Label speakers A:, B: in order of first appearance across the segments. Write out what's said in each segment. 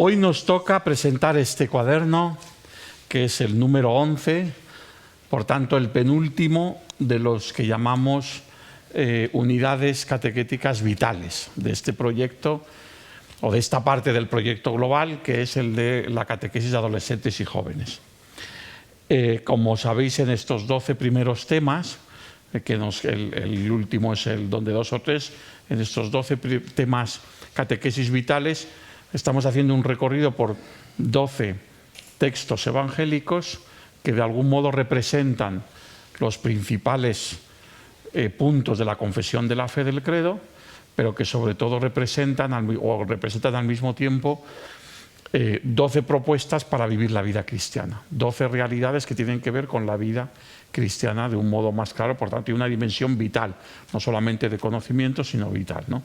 A: Hoy nos toca presentar este cuaderno, que es el número 11, por tanto el penúltimo de los que llamamos unidades catequéticas vitales de este proyecto o de esta parte del proyecto global, que es el de la catequesis de adolescentes y jóvenes. Como sabéis, en estos 12 primeros temas, el último es el donde 2 o 3, en estos 12 temas catequesis vitales, estamos haciendo un recorrido por 12 textos evangélicos que de algún modo representan los principales puntos de la confesión de la fe del credo, pero que sobre todo representan al mismo tiempo 12 propuestas para vivir la vida cristiana, 12 realidades que tienen que ver con la vida cristiana de un modo más claro, por tanto hay una dimensión vital, no solamente de conocimiento, sino vital, ¿no?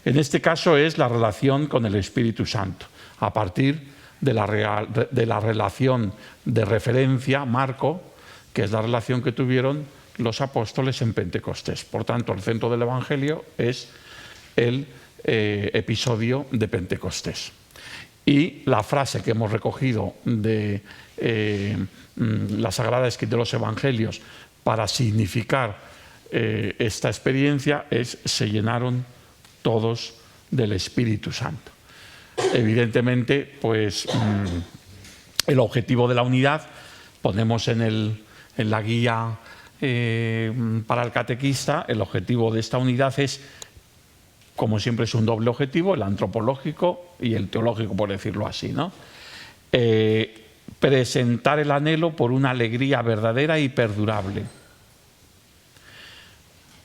A: En este caso es la relación con el Espíritu Santo, a partir de la relación de referencia, Marco, que es la relación que tuvieron los apóstoles en Pentecostés. Por tanto, el centro del Evangelio es el episodio de Pentecostés. Y la frase que hemos recogido de la Sagrada Escritura de los Evangelios para significar esta experiencia es: se llenaron todos del Espíritu Santo. Evidentemente, pues el objetivo de la unidad, ponemos en la guía para el catequista, el objetivo de esta unidad es, como siempre, es un doble objetivo, el antropológico y el teológico, por decirlo así, ¿no? Presentar el anhelo por una alegría verdadera y perdurable.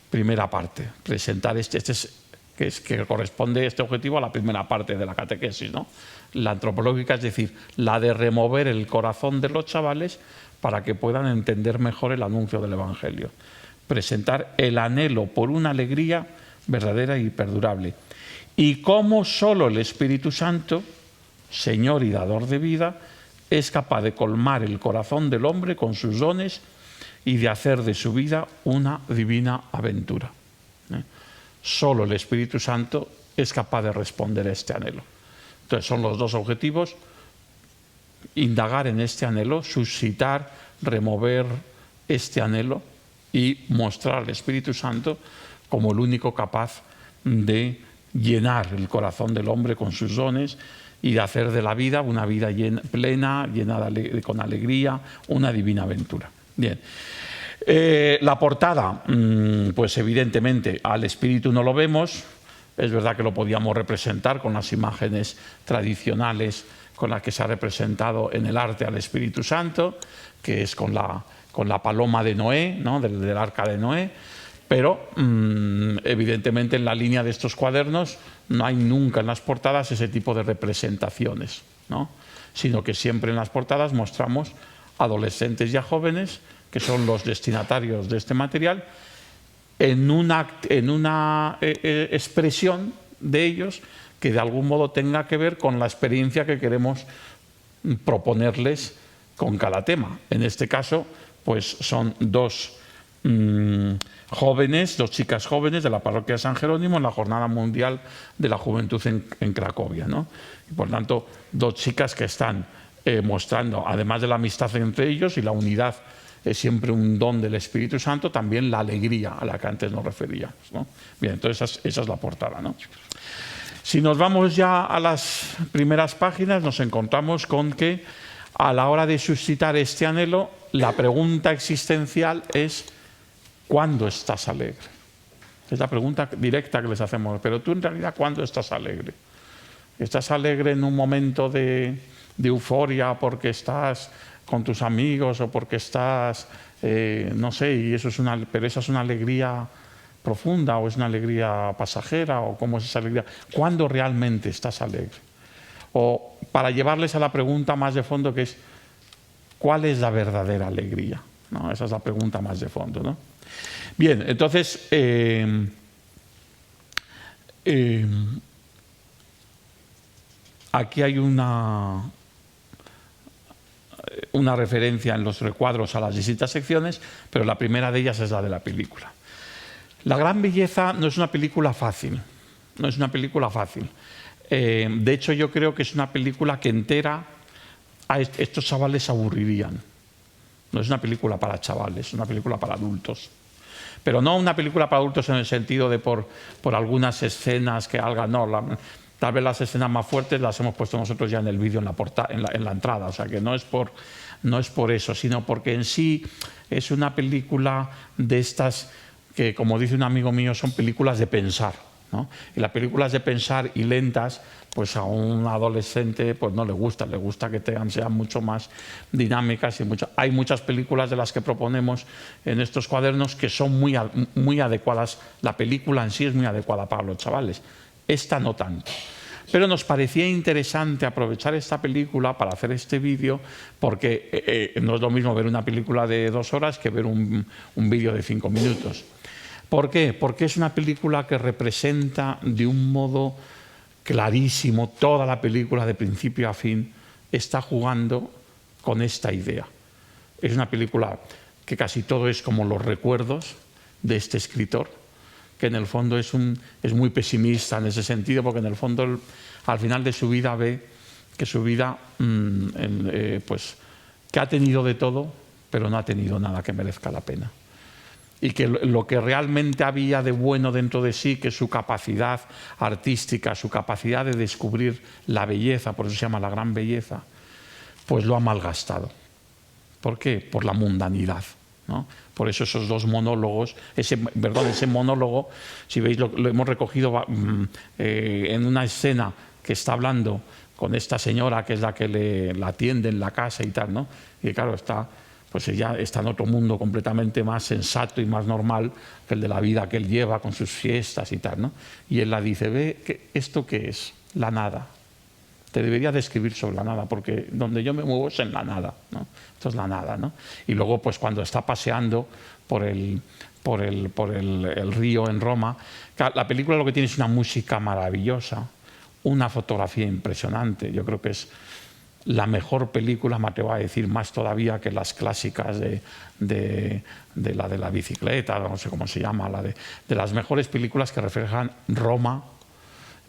A: Primera parte, presentar que corresponde este objetivo a la primera parte de la catequesis, ¿no? La antropológica, es decir, la de remover el corazón de los chavales para que puedan entender mejor el anuncio del Evangelio. Presentar el anhelo por una alegría verdadera y perdurable. Y cómo solo el Espíritu Santo, Señor y dador de vida, es capaz de colmar el corazón del hombre con sus dones y de hacer de su vida una divina aventura. Solo el Espíritu Santo es capaz de responder a este anhelo. Entonces son los dos objetivos: indagar en este anhelo, suscitar, remover este anhelo y mostrar al Espíritu Santo como el único capaz de llenar el corazón del hombre con sus dones y de hacer de la vida una vida plena, llena con alegría, una divina aventura. Bien. La portada, pues evidentemente al Espíritu no lo vemos. Es verdad que lo podíamos representar con las imágenes tradicionales con las que se ha representado en el arte al Espíritu Santo, que es con la paloma de Noé, ¿no? del arca de Noé, pero evidentemente en la línea de estos cuadernos no hay nunca en las portadas ese tipo de representaciones, ¿no? Sino que siempre en las portadas mostramos adolescentes y a jóvenes, que son los destinatarios de este material, en una expresión de ellos que de algún modo tenga que ver con la experiencia que queremos proponerles con cada tema. En este caso, pues son dos chicas jóvenes de la parroquia de San Jerónimo en la Jornada Mundial de la Juventud en Cracovia, ¿no? Y por tanto, dos chicas que están mostrando, además de la amistad entre ellos y la unidad, es siempre un don del Espíritu Santo, también la alegría a la que antes nos referíamos, ¿no? Bien, entonces esa es la portada, ¿no? Si nos vamos ya a las primeras páginas, nos encontramos con que a la hora de suscitar este anhelo, la pregunta existencial es: ¿cuándo estás alegre? Es la pregunta directa que les hacemos. Pero tú en realidad, ¿cuándo estás alegre? ¿Estás alegre en un momento de euforia porque estás con tus amigos o porque estás, no sé, pero esa es una alegría profunda o es una alegría pasajera, o cómo es esa alegría? ¿Cuándo realmente estás alegre? O para llevarles a la pregunta más de fondo, que es: ¿cuál es la verdadera alegría? ¿No? Esa es la pregunta más de fondo, ¿no? Bien, entonces aquí hay una referencia en los recuadros a las distintas secciones, pero la primera de ellas es la de la película. La gran belleza no es una película fácil, no es una película fácil. De hecho, yo creo que es una película que entera a estos chavales aburrirían. No es una película para chavales, es una película para adultos. Pero no una película para adultos en el sentido de por algunas escenas que hagan, no, tal vez las escenas más fuertes las hemos puesto nosotros ya en el vídeo, en la entrada, o sea que no es por eso, sino porque en sí es una película de estas que, como dice un amigo mío, son películas de pensar, ¿no? Y las películas de pensar y lentas, pues a un adolescente pues no le gusta que sean mucho más dinámicas. Hay muchas películas de las que proponemos en estos cuadernos que son muy adecuadas. La película en sí es muy adecuada para los chavales, esta no tanto. Pero nos parecía interesante aprovechar esta película para hacer este vídeo, porque no es lo mismo ver una película de 2 horas que ver un vídeo de 5 minutos. ¿Por qué? Porque es una película que representa de un modo clarísimo, toda la película de principio a fin está jugando con esta idea. Es una película que casi todo es como los recuerdos de este escritor, que en el fondo es muy pesimista en ese sentido, porque en el fondo al final de su vida ve que su vida pues que ha tenido de todo, pero no ha tenido nada que merezca la pena. Y que lo que realmente había de bueno dentro de sí, que es su capacidad artística, su capacidad de descubrir la belleza, por eso se llama la gran belleza, pues lo ha malgastado. ¿Por qué? Por la mundanidad, ¿no? Por eso esos dos monólogos, ese monólogo, si veis, lo hemos recogido en una escena que está hablando con esta señora que es la que la atiende en la casa y tal, ¿no? Y claro, pues ella está en otro mundo completamente más sensato y más normal que el de la vida que él lleva con sus fiestas y tal, ¿no? Y él la dice, ve, ¿esto qué es? La nada. Te debería describir sobre la nada, porque donde yo me muevo es en la nada, ¿no? Esto es la nada, ¿no? Y luego, pues cuando está paseando por el río en Roma, la película lo que tiene es una música maravillosa, una fotografía impresionante. Yo creo que es la mejor película, me atrevo a decir, más todavía que las clásicas de la bicicleta, no sé cómo se llama, de las mejores películas que reflejan Roma,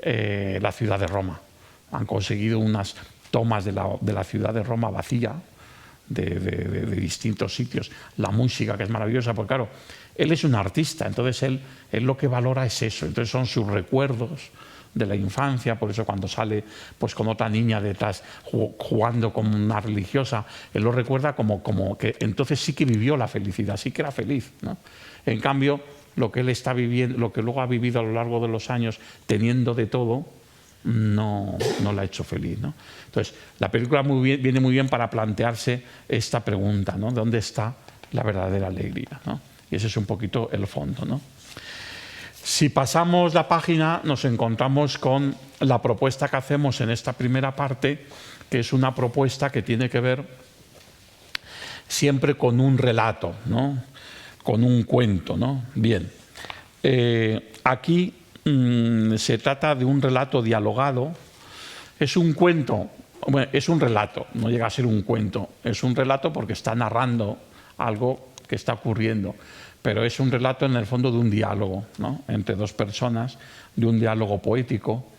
A: la ciudad de Roma. Han conseguido unas tomas de la ciudad de Roma vacía, de distintos sitios, la música que es maravillosa, porque claro, él es un artista, entonces él lo que valora es eso, entonces son sus recuerdos de la infancia, por eso cuando sale pues con otra niña detrás jugando como una religiosa, él lo recuerda como que entonces sí que vivió la felicidad, sí que era feliz, ¿no? En cambio, lo que él está viviendo, lo que luego ha vivido a lo largo de los años, teniendo de todo, no la ha hecho feliz, ¿no? Entonces, la película viene muy bien para plantearse esta pregunta, ¿no? ¿Dónde está la verdadera alegría, ¿no? Y ese es un poquito el fondo, ¿no? Si pasamos la página, nos encontramos con la propuesta que hacemos en esta primera parte, que es una propuesta que tiene que ver siempre con un relato, ¿no? Con un cuento, ¿no? Bien, aquí se trata de un relato dialogado. Es un cuento, bueno, es un relato, no llega a ser un cuento, es un relato porque está narrando algo que está ocurriendo, pero es un relato en el fondo de un diálogo, ¿no? Entre dos personas, de un diálogo poético,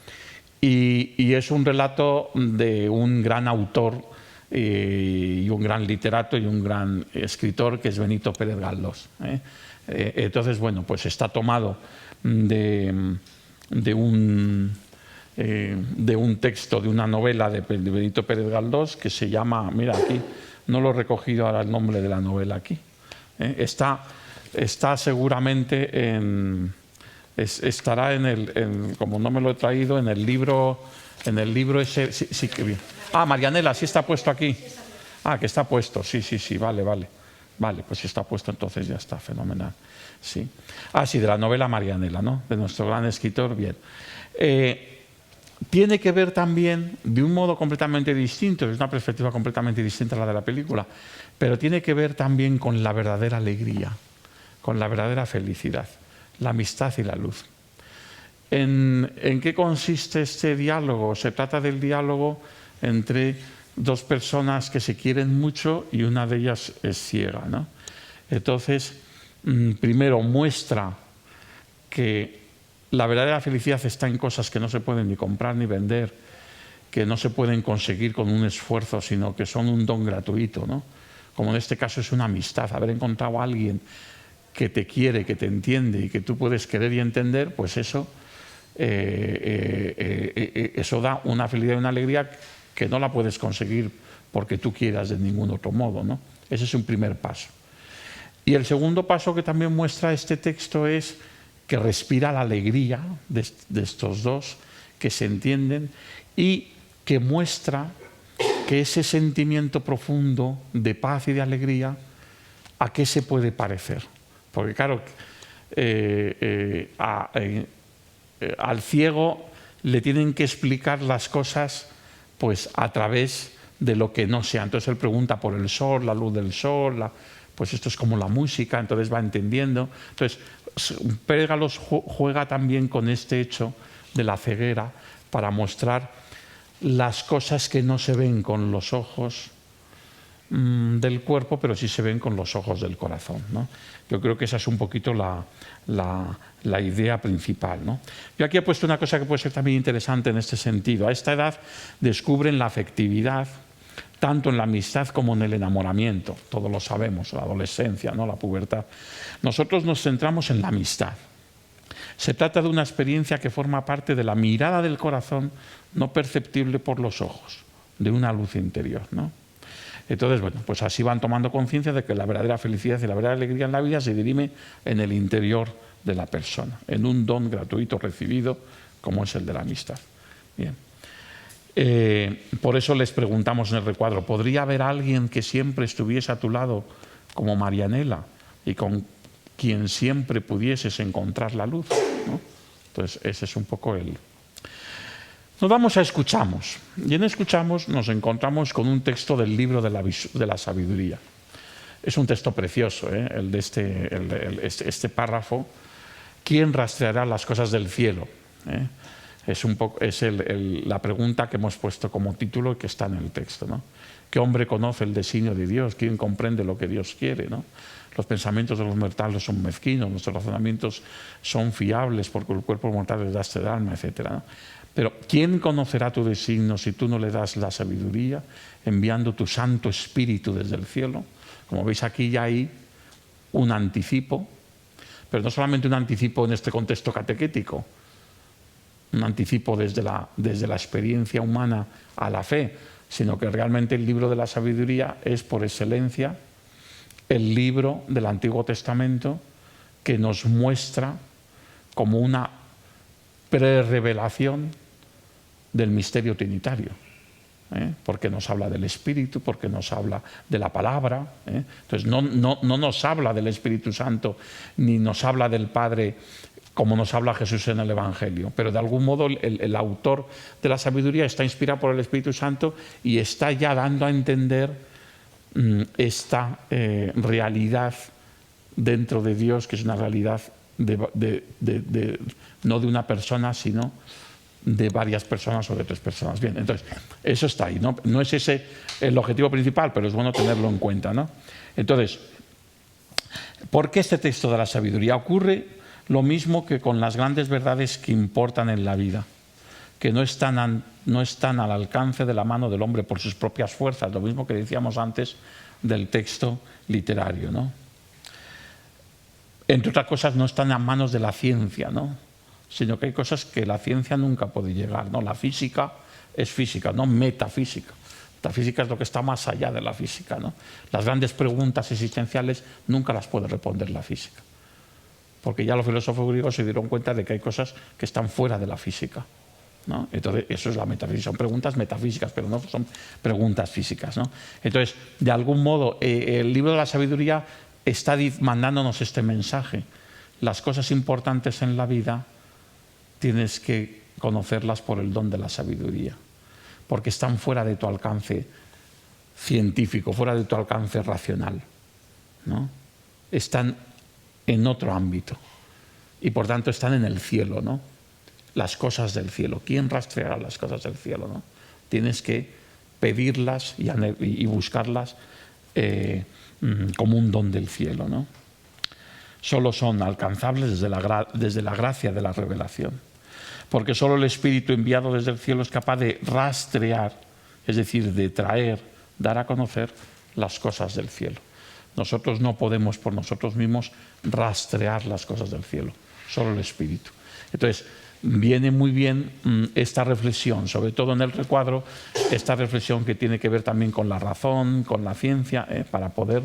A: y es un relato de un gran autor y un gran literato y un gran escritor que es Benito Pérez Galdós, ¿eh? Entonces, bueno, pues está tomado de un texto, de una novela de Benito Pérez Galdós que se llama, mira aquí, no lo he recogido ahora el nombre de la novela aquí, está seguramente estará como no me lo he traído, en el libro ese, sí que bien. Ah, Marianela, sí está puesto aquí. Ah, que está puesto, sí, vale, pues si está puesto entonces ya está, fenomenal. Sí. Ah, sí, de la novela Marianela, ¿no? De nuestro gran escritor, bien. Tiene que ver también, de un modo completamente distinto, es una perspectiva completamente distinta a la de la película, pero tiene que ver también con la verdadera alegría, con la verdadera felicidad, la amistad y la luz. ¿En qué consiste este diálogo? Se trata del diálogo entre dos personas que se quieren mucho y una de ellas es ciega, ¿no? Entonces, primero muestra que la verdadera felicidad está en cosas que no se pueden ni comprar ni vender, que no se pueden conseguir con un esfuerzo, sino que son un don gratuito, ¿no? Como en este caso es una amistad, haber encontrado a alguien que te quiere, que te entiende y que tú puedes querer y entender, pues eso da una felicidad y una alegría que no la puedes conseguir porque tú quieras de ningún otro modo, ¿no? Ese es un primer paso. Y el segundo paso que también muestra este texto es que respira la alegría de estos dos, que se entienden, y que muestra que ese sentimiento profundo de paz y de alegría, ¿a qué se puede parecer? Porque claro, al ciego le tienen que explicar las cosas pues a través de lo que no sea. Entonces él pregunta por el sol, la luz del sol, pues esto es como la música, entonces va entendiendo. Entonces Pégalos juega también con este hecho de la ceguera para mostrar las cosas que no se ven con los ojos del cuerpo, pero sí se ven con los ojos del corazón, ¿no? Yo creo que esa es un poquito la idea principal, ¿no? Yo aquí he puesto una cosa que puede ser también interesante en este sentido. A esta edad descubren la afectividad tanto en la amistad como en el enamoramiento. Todos lo sabemos, la adolescencia, ¿no? La pubertad. Nosotros nos centramos en la amistad. Se trata de una experiencia que forma parte de la mirada del corazón, no perceptible por los ojos, de una luz interior, ¿no? Entonces, bueno, pues así van tomando conciencia de que la verdadera felicidad y la verdadera alegría en la vida se dirime en el interior de la persona, en un don gratuito recibido como es el de la amistad. Bien. Por eso les preguntamos en el recuadro, ¿podría haber alguien que siempre estuviese a tu lado como Marianela y con quien siempre pudieses encontrar la luz, ¿no? Entonces ese es un poco el... Nos vamos a Escuchamos, y en Escuchamos nos encontramos con un texto del libro de la sabiduría. Es un texto precioso, el de este párrafo. ¿Quién rastreará las cosas del cielo? Es la pregunta que hemos puesto como título y que está en el texto, ¿no? ¿Qué hombre conoce el designio de Dios? ¿Quién comprende lo que Dios quiere, ¿no? Los pensamientos de los mortales son mezquinos, nuestros razonamientos son fiables porque el cuerpo mortal les da este alma, etc., ¿no? Pero ¿quién conocerá tu designio si tú no le das la sabiduría, enviando tu Santo Espíritu desde el cielo? Como veis, aquí ya hay un anticipo, pero no solamente un anticipo en este contexto catequético, un anticipo desde la experiencia humana a la fe, sino que realmente el libro de la sabiduría es por excelencia el libro del Antiguo Testamento que nos muestra como una prerrevelación del misterio trinitario, porque nos habla del Espíritu, porque nos habla de la palabra, entonces no nos habla del Espíritu Santo ni nos habla del Padre como nos habla Jesús en el Evangelio, pero de algún modo el autor de la sabiduría está inspirado por el Espíritu Santo y está ya dando a entender esta realidad dentro de Dios, que es una realidad no de una persona, sino de varias personas o de tres personas. Bien, entonces, eso está ahí, ¿no? No es ese el objetivo principal, pero es bueno tenerlo en cuenta, ¿no? Entonces, ¿por qué este texto de la sabiduría? Ocurre lo mismo que con las grandes verdades que importan en la vida, que no están al alcance de la mano del hombre por sus propias fuerzas, lo mismo que decíamos antes del texto literario, ¿no? Entre otras cosas, no están a manos de la ciencia, ¿no? Sino que hay cosas que la ciencia nunca puede llegar, ¿no? La física es física, no metafísica. Metafísica es lo que está más allá de la física, ¿no? Las grandes preguntas existenciales nunca las puede responder la física, porque ya los filósofos griegos se dieron cuenta de que hay cosas que están fuera de la física, ¿no? Entonces, eso es la metafísica, son preguntas metafísicas, pero no son preguntas físicas, ¿no? Entonces, de algún modo, el libro de la sabiduría está mandándonos este mensaje. Las cosas importantes en la vida tienes que conocerlas por el don de la sabiduría, porque están fuera de tu alcance científico, fuera de tu alcance racional, ¿no? Están en otro ámbito y por tanto están en el cielo, ¿no? Las cosas del cielo. ¿Quién rastreará las cosas del cielo, ¿no? Tienes que pedirlas y buscarlas como un don del cielo, ¿no? solo son alcanzables desde la gracia de la revelación. Porque solo el Espíritu enviado desde el cielo es capaz de rastrear, es decir, de traer, dar a conocer las cosas del cielo. Nosotros no podemos por nosotros mismos rastrear las cosas del cielo, solo el Espíritu. Entonces, viene muy bien esta reflexión, sobre todo en el recuadro, esta reflexión que tiene que ver también con la razón, con la ciencia, para poder,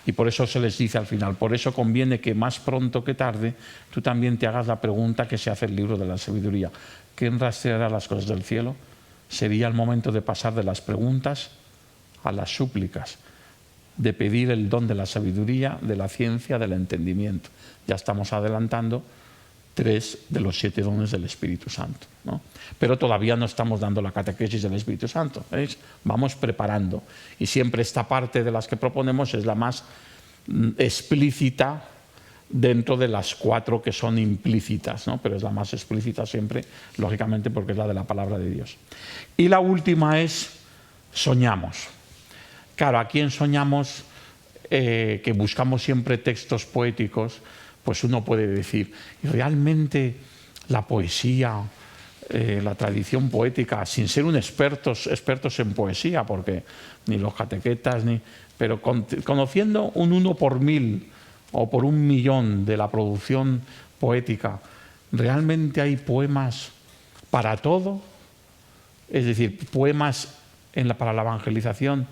A: y por eso se les dice al final, por eso conviene que más pronto que tarde tú también te hagas la pregunta que se hace el libro de la sabiduría. ¿Quién rastreará las cosas del cielo? Sería el momento de pasar de las preguntas a las súplicas, de pedir el don de la sabiduría, de la ciencia, del entendimiento. Ya estamos adelantando 3 de los 7 dones del Espíritu Santo, ¿no? Pero todavía no estamos dando la catequesis del Espíritu Santo, ¿veis? Vamos preparando. Y siempre esta parte de las que proponemos es la más explícita dentro de las 4 que son implícitas, ¿no? Pero es la más explícita siempre, lógicamente, porque es la de la palabra de Dios. Y la última es soñamos. Claro, aquí en Soñamos, que buscamos siempre textos poéticos, pues uno puede decir, ¿y realmente la poesía, la tradición poética, sin ser expertos en poesía, porque ni los catequetas, pero conociendo un 1 por 1000 o por 1.000.000 de la producción poética, ¿realmente hay poemas para todo? Es decir, poemas para la evangelización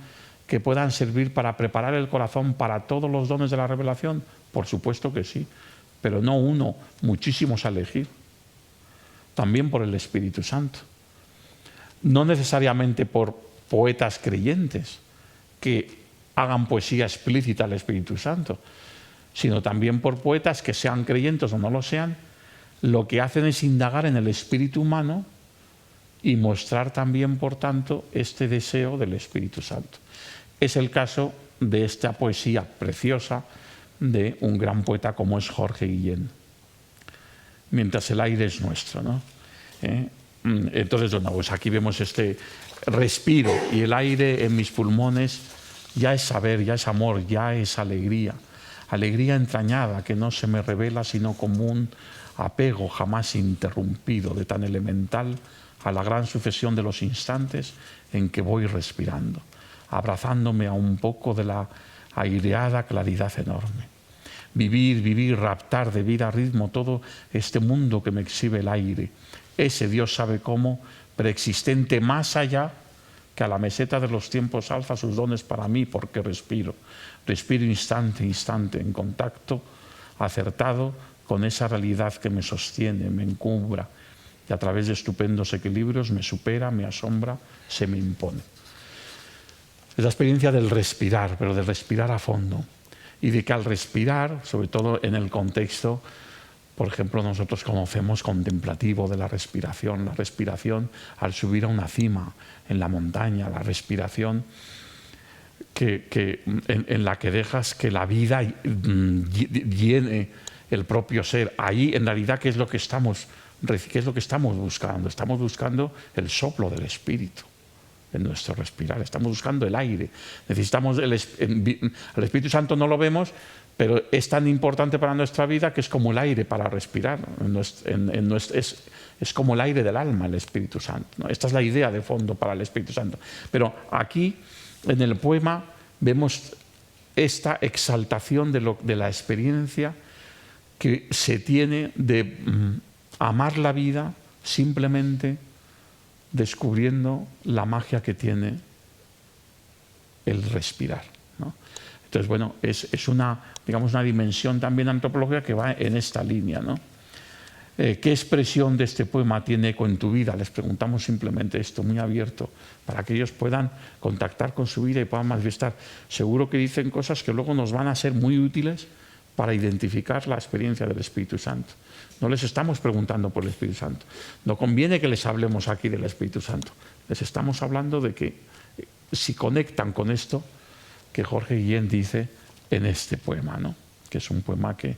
A: que puedan servir para preparar el corazón para todos los dones de la revelación. Por supuesto que sí, pero no uno, muchísimos a elegir. También por el Espíritu Santo. No necesariamente por poetas creyentes que hagan poesía explícita al Espíritu Santo, sino también por poetas que sean creyentes o no lo sean, lo que hacen es indagar en el espíritu humano y mostrar también, por tanto, este deseo del Espíritu Santo. Es el caso de esta poesía preciosa de un gran poeta como es Jorge Guillén. Mientras el aire es nuestro, ¿no? Entonces, bueno, pues aquí vemos este respiro, y el aire en mis pulmones ya es saber, ya es amor, ya es alegría. Alegría entrañada que no se me revela sino como un apego jamás interrumpido, de tan elemental a la gran sucesión de los instantes en que voy respirando, abrazándome a un poco de la aireada claridad enorme. Vivir, raptar de vida a ritmo todo este mundo que me exhibe el aire, ese Dios sabe cómo, preexistente más allá que a la meseta de los tiempos alfa sus dones para mí, porque respiro instante a instante en contacto acertado con esa realidad que me sostiene, me encumbra y a través de estupendos equilibrios me supera, me asombra, se me impone. Es la experiencia del respirar, pero del respirar a fondo, y de que al respirar, sobre todo en el contexto, por ejemplo, nosotros conocemos contemplativo de la respiración al subir a una cima en la montaña, la respiración en la que dejas que la vida llene el propio ser. Ahí, en realidad, ¿qué es lo que estamos buscando? Estamos buscando el soplo del Espíritu en nuestro respirar, estamos buscando el aire. Necesitamos el Espíritu Santo, no lo vemos, pero es tan importante para nuestra vida que es como el aire para respirar. Es como el aire del alma, el Espíritu Santo, ¿no? Esta es la idea de fondo para el Espíritu Santo. Pero aquí, en el poema, vemos esta exaltación de la experiencia que se tiene de amar la vida simplemente descubriendo la magia que tiene el respirar, ¿no? Entonces, bueno, es una dimensión también antropológica que va en esta línea, ¿no? ¿Qué expresión de este poema tiene eco en tu vida? Les preguntamos simplemente esto, muy abierto, para que ellos puedan contactar con su vida y puedan manifestar. Seguro que dicen cosas que luego nos van a ser muy útiles para identificar la experiencia del Espíritu Santo. No les estamos preguntando por el Espíritu Santo. No conviene que les hablemos aquí del Espíritu Santo. Les estamos hablando de que si conectan con esto que Jorge Guillén dice en este poema, ¿no? Que es un poema que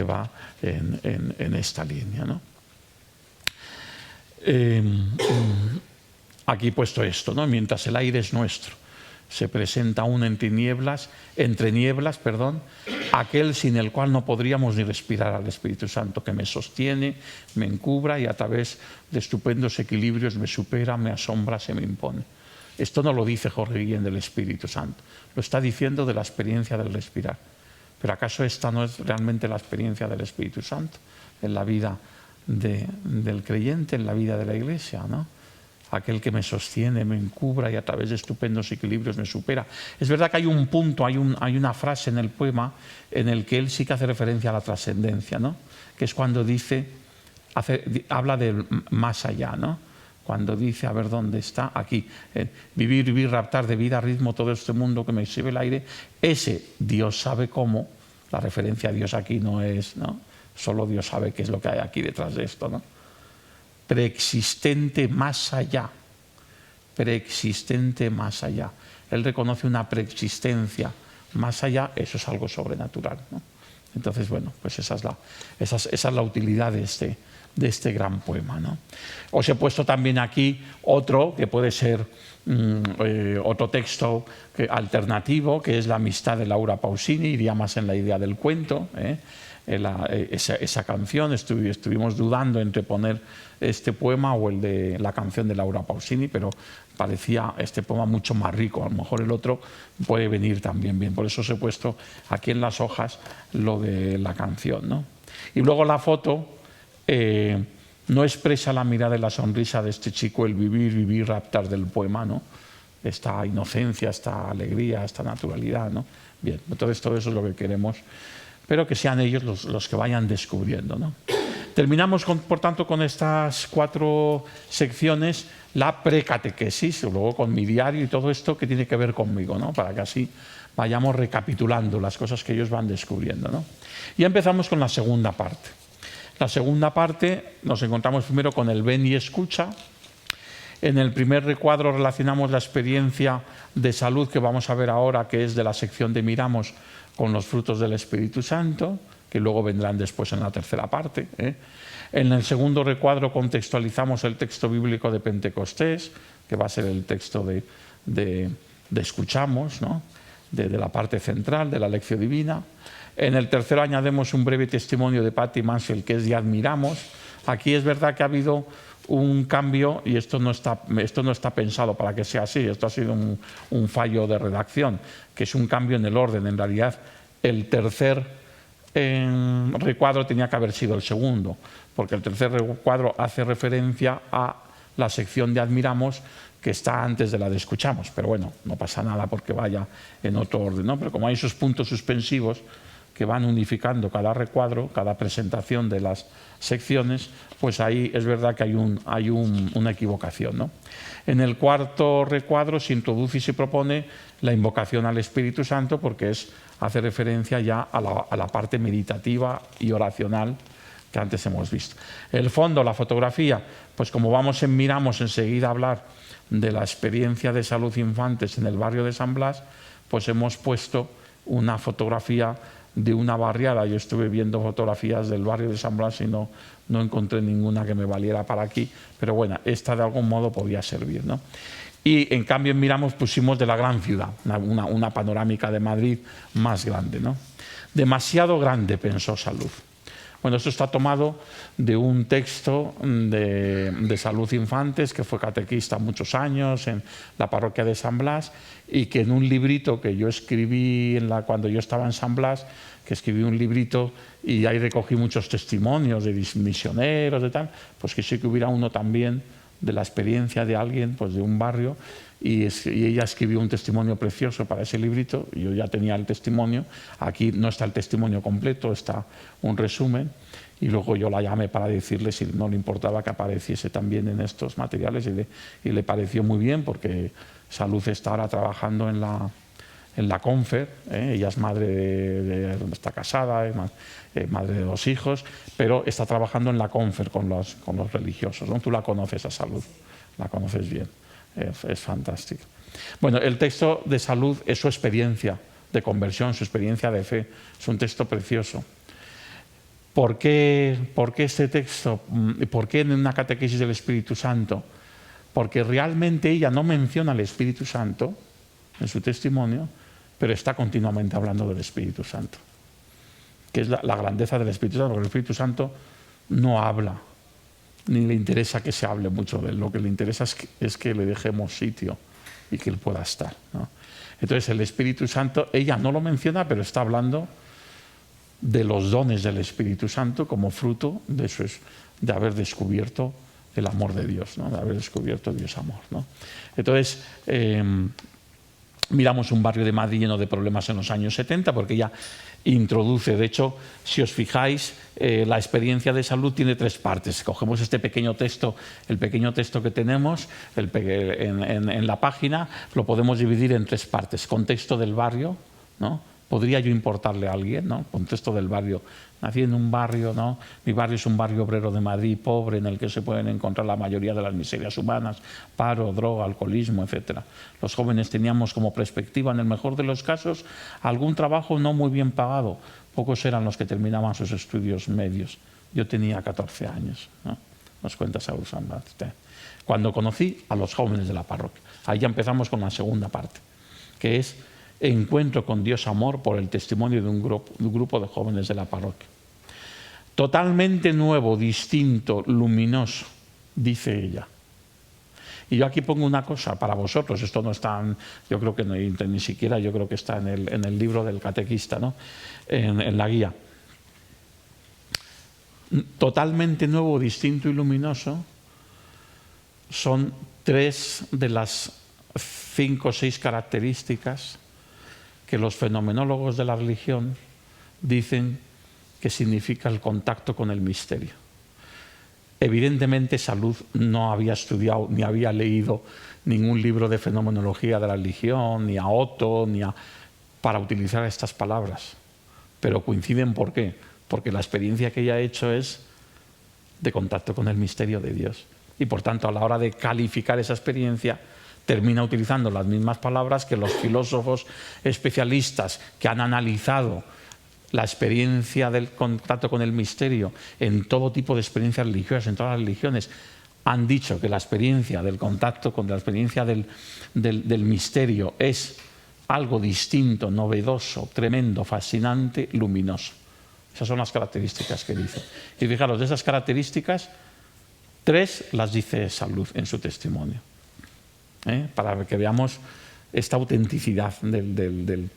A: va en esta línea, ¿no? Aquí he puesto esto, ¿no? Mientras el aire es nuestro. se presenta aún entre nieblas, aquel sin el cual no podríamos ni respirar, al Espíritu Santo, que me sostiene, me encubra y a través de estupendos equilibrios me supera, me asombra, se me impone. Esto no lo dice Jorge Guillén del Espíritu Santo, lo está diciendo de la experiencia del respirar. Pero ¿acaso esta no es realmente la experiencia del Espíritu Santo en la vida del creyente, en la vida de la Iglesia, ¿no? Aquel que me sostiene, me encubra y a través de estupendos equilibrios me supera. Es verdad que hay un punto, hay una frase en el poema en el que él sí que hace referencia a la trascendencia, ¿no? Que es cuando habla del más allá, ¿no? Cuando dice, a ver dónde está, aquí, vivir, raptar de vida, ritmo, todo este mundo que me sirve el aire, ese Dios sabe cómo, la referencia a Dios aquí no es, ¿no? Solo Dios sabe qué es lo que hay aquí detrás de esto, ¿no? Preexistente más allá, preexistente más allá. Él reconoce una preexistencia más allá, eso es algo sobrenatural, ¿no? Entonces, bueno, pues esa es la utilidad de este gran poema, ¿no? Os he puesto también aquí otro, que puede ser otro texto alternativo, que es La amistad de Laura Pausini, iría más en la idea del cuento, esa canción. Estuvimos dudando entre poner este poema o el de la canción de Laura Pausini, pero parecía este poema mucho más rico. A lo mejor el otro puede venir también bien. Por eso os he puesto aquí en las hojas lo de la canción, ¿no? Y luego la foto no expresa la mirada y la sonrisa de este chico, el vivir, raptar del poema, ¿no? Esta inocencia, esta alegría, esta naturalidad, ¿no? Bien, entonces todo eso es lo que queremos, pero que sean ellos los que vayan descubriendo, ¿no? Terminamos, por tanto, con estas 4 secciones, la precatequesis, luego con mi diario y todo esto que tiene que ver conmigo, ¿no? Para que así vayamos recapitulando las cosas que ellos van descubriendo, ¿no? Y empezamos con la segunda parte. La segunda parte nos encontramos primero con el ven y escucha. En el primer recuadro relacionamos la experiencia de salud que vamos a ver ahora, que es de la sección de Miramos, con los frutos del Espíritu Santo, que luego vendrán después en la tercera parte, ¿eh? En el segundo recuadro contextualizamos el texto bíblico de Pentecostés, que va a ser el texto de escuchamos, ¿no? de la parte central de la lección divina. En el tercero añadimos un breve testimonio de Patty Mansfield, que es de Admiramos. Aquí es verdad que ha habido un cambio y esto no está pensado para que sea así, esto ha sido un fallo de redacción, que es un cambio en el orden. En realidad, el tercer recuadro tenía que haber sido el segundo, porque el tercer recuadro hace referencia a la sección de Admiramos, que está antes de la de Escuchamos, pero bueno, no pasa nada porque vaya en otro orden, ¿no? Pero como hay esos puntos suspensivos que van unificando cada recuadro, cada presentación de las secciones, pues ahí es verdad que hay una equivocación, ¿no? En el cuarto recuadro se introduce y se propone la invocación al Espíritu Santo, porque hace referencia ya a la parte meditativa y oracional que antes hemos visto. El fondo, la fotografía, pues como vamos en Miramos enseguida a hablar de la experiencia de salud infantes en el barrio de San Blas, pues hemos puesto una fotografía de una barriada. Yo estuve viendo fotografías del barrio de San Blas y no encontré ninguna que me valiera para aquí, pero bueno, esta de algún modo podía servir, ¿no? Y en cambio en Miramos pusimos de la gran ciudad, una panorámica de Madrid más grande, ¿no? Demasiado grande, pensó Salud. Bueno, esto está tomado de un texto de Salud Infantes, que fue catequista muchos años en la parroquia de San Blas, y que en un librito que yo escribí cuando yo estaba en San Blas, que escribí un librito y ahí recogí muchos testimonios de misioneros, de tal, pues que sí que hubiera uno también de la experiencia de alguien, pues de un barrio, y ella escribió un testimonio precioso para ese librito. Yo ya tenía el testimonio, aquí no está el testimonio completo, está un resumen, y luego yo la llamé para decirle si no le importaba que apareciese también en estos materiales, y le pareció muy bien, porque Salud está ahora trabajando en la Confer, ella es madre está casada, madre de 2 hijos, pero está trabajando en la Confer con los religiosos, ¿no? Tú la conoces a Salud, la conoces bien. Es fantástico. Bueno, el texto de Salud es su experiencia de conversión, su experiencia de fe. Es un texto precioso. ¿Por qué este texto? ¿Por qué en una catequesis del Espíritu Santo? Porque realmente ella no menciona al Espíritu Santo, en su testimonio, pero está continuamente hablando del Espíritu Santo, que es la grandeza del Espíritu Santo, porque el Espíritu Santo no habla, ni le interesa que se hable mucho de él, lo que le interesa es que le dejemos sitio y que él pueda estar, ¿no? Entonces el Espíritu Santo, ella no lo menciona, pero está hablando de los dones del Espíritu Santo como fruto de haber descubierto el amor de Dios, ¿no? De haber descubierto Dios amor, ¿no? Entonces, miramos un barrio de Madrid lleno de problemas en los años 70, porque ella introduce, de hecho, si os fijáis, la experiencia de salud tiene 3 partes. Cogemos este pequeño texto, el pequeño texto que tenemos en la página, lo podemos dividir en 3 partes. Contexto del barrio, ¿no? ¿Podría yo importarle a alguien, ¿no? Contexto del barrio. Nací en un barrio, ¿no? Mi barrio es un barrio obrero de Madrid, pobre, en el que se pueden encontrar la mayoría de las miserias humanas, paro, droga, alcoholismo, etc. Los jóvenes teníamos como perspectiva, en el mejor de los casos, algún trabajo no muy bien pagado. Pocos eran los que terminaban sus estudios medios. Yo tenía 14 años, ¿no? Nos cuenta Saúl Sambaste. Cuando conocí a los jóvenes de la parroquia. Ahí ya empezamos con la segunda parte, que es encuentro con Dios amor por el testimonio de un grupo de jóvenes de la parroquia. Totalmente nuevo, distinto, luminoso, dice ella. Y yo aquí pongo una cosa para vosotros, esto no está, yo creo que no, ni siquiera yo creo que está en el libro del catequista, ¿no? En la guía. Totalmente nuevo, distinto y luminoso son 3 de las 5 o 6 características que los fenomenólogos de la religión dicen que significa el contacto con el misterio. Evidentemente, Salud no había estudiado ni había leído ningún libro de fenomenología de la religión, ni a Otto, para utilizar estas palabras. Pero coinciden, ¿por qué? Porque la experiencia que ella ha hecho es de contacto con el misterio de Dios. Y por tanto, a la hora de calificar esa experiencia, termina utilizando las mismas palabras que los filósofos especialistas que han analizado la experiencia del contacto con el misterio en todo tipo de experiencias religiosas, en todas las religiones, han dicho que la experiencia del contacto con la experiencia del misterio es algo distinto, novedoso, tremendo, fascinante, luminoso. Esas son las características que dice. Y fijaros, de esas características, 3 las dice Salud en su testimonio. Para que veamos esta autenticidad del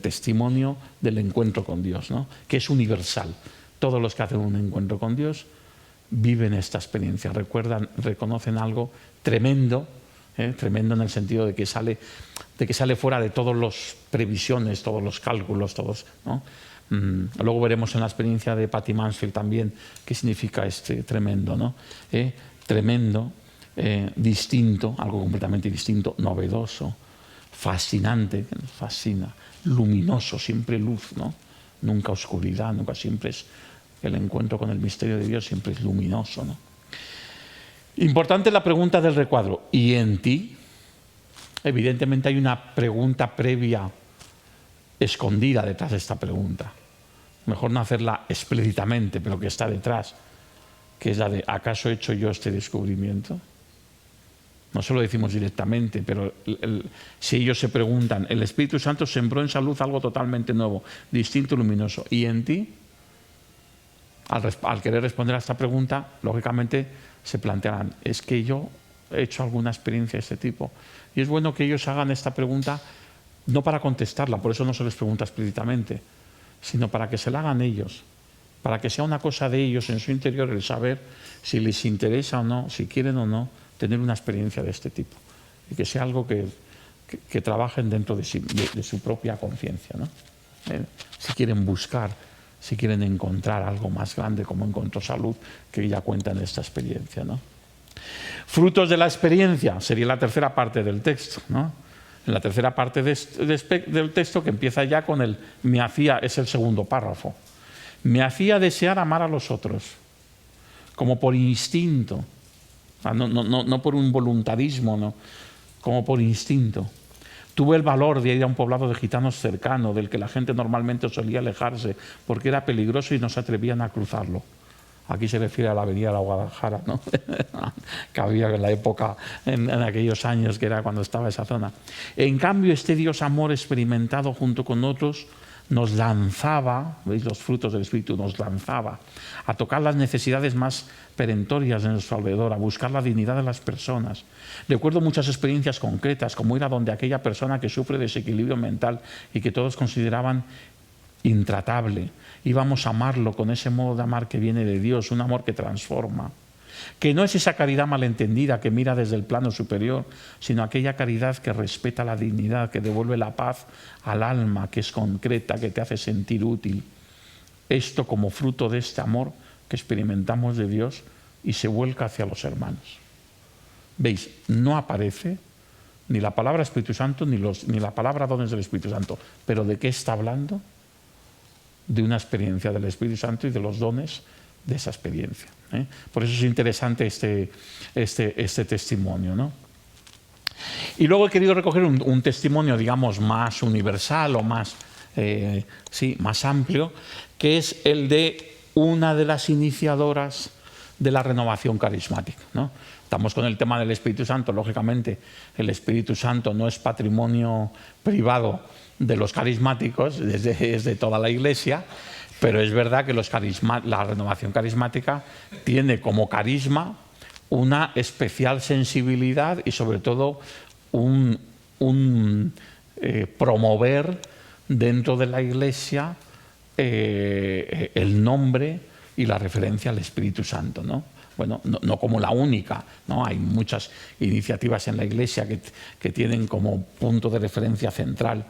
A: testimonio del encuentro con Dios, ¿no? Que es universal. Todos los que hacen un encuentro con Dios viven esta experiencia, reconocen algo tremendo, tremendo en el sentido de que sale fuera de todas las previsiones, todos los cálculos, ¿no? Luego veremos en la experiencia de Patty Mansfield también qué significa este tremendo, ¿no? Tremendo. Distinto, algo completamente distinto, novedoso, fascinante, que nos fascina, luminoso, siempre luz, ¿no? Nunca oscuridad, nunca, siempre es el encuentro con el misterio de Dios, siempre es luminoso, ¿no? Importante la pregunta del recuadro. ¿Y en ti? Evidentemente hay una pregunta previa escondida detrás de esta pregunta. Mejor no hacerla explícitamente, pero que está detrás, que es la de ¿acaso he hecho yo este descubrimiento? No se lo decimos directamente, pero si ellos se preguntan, el Espíritu Santo sembró en Salud algo totalmente nuevo, distinto y luminoso. ¿Y en ti? Al querer responder a esta pregunta, lógicamente se plantearán, ¿es que yo he hecho alguna experiencia de este tipo? Y es bueno que ellos hagan esta pregunta no para contestarla, por eso no se les pregunta explícitamente, sino para que se la hagan ellos, para que sea una cosa de ellos en su interior el saber si les interesa o no, si quieren o no tener una experiencia de este tipo, y que sea algo que trabajen dentro de su propia conciencia, ¿no? Si quieren buscar, si quieren encontrar algo más grande como encontró Salud, que ella cuenta en esta experiencia, ¿no? Frutos de la experiencia sería la tercera parte del texto, ¿no? En la tercera parte del texto, que empieza ya con el me hacía, es el segundo párrafo. Me hacía desear amar a los otros, como por instinto, no por un voluntarismo, no, como por instinto. Tuve el valor de ir a un poblado de gitanos cercano, del que la gente normalmente solía alejarse, porque era peligroso y no se atrevían a cruzarlo. Aquí se refiere a la avenida de la Guadalajara, ¿no? Que había en la época, en aquellos años que era cuando estaba esa zona. En cambio, este Dios amor experimentado junto con otros nos lanzaba, veis los frutos del Espíritu, nos lanzaba a tocar las necesidades más perentorias de nuestro alrededor, a buscar la dignidad de las personas. Recuerdo muchas experiencias concretas, como ir a donde aquella persona que sufre desequilibrio mental y que todos consideraban intratable. Íbamos a amarlo con ese modo de amar que viene de Dios, un amor que transforma. Que no es esa caridad malentendida que mira desde el plano superior, sino aquella caridad que respeta la dignidad, que devuelve la paz al alma, que es concreta, que te hace sentir útil. Esto como fruto de este amor que experimentamos de Dios y se vuelca hacia los hermanos. ¿Veis? No aparece ni la palabra Espíritu Santo ni la palabra dones del Espíritu Santo. ¿Pero de qué está hablando? De una experiencia del Espíritu Santo y de los dones de esa experiencia. Por eso es interesante este testimonio, ¿no? Y luego he querido recoger un testimonio, digamos, más universal o más amplio, que es el de una de las iniciadoras de la renovación carismática, ¿no? Estamos con el tema del Espíritu Santo. Lógicamente, el Espíritu Santo no es patrimonio privado de los carismáticos, es de toda la Iglesia, pero es verdad que la renovación carismática tiene como carisma una especial sensibilidad y sobre todo promover dentro de la Iglesia el nombre y la referencia al Espíritu Santo, ¿no? Bueno, no como la única, ¿no? Hay muchas iniciativas en la Iglesia que tienen como punto de referencia central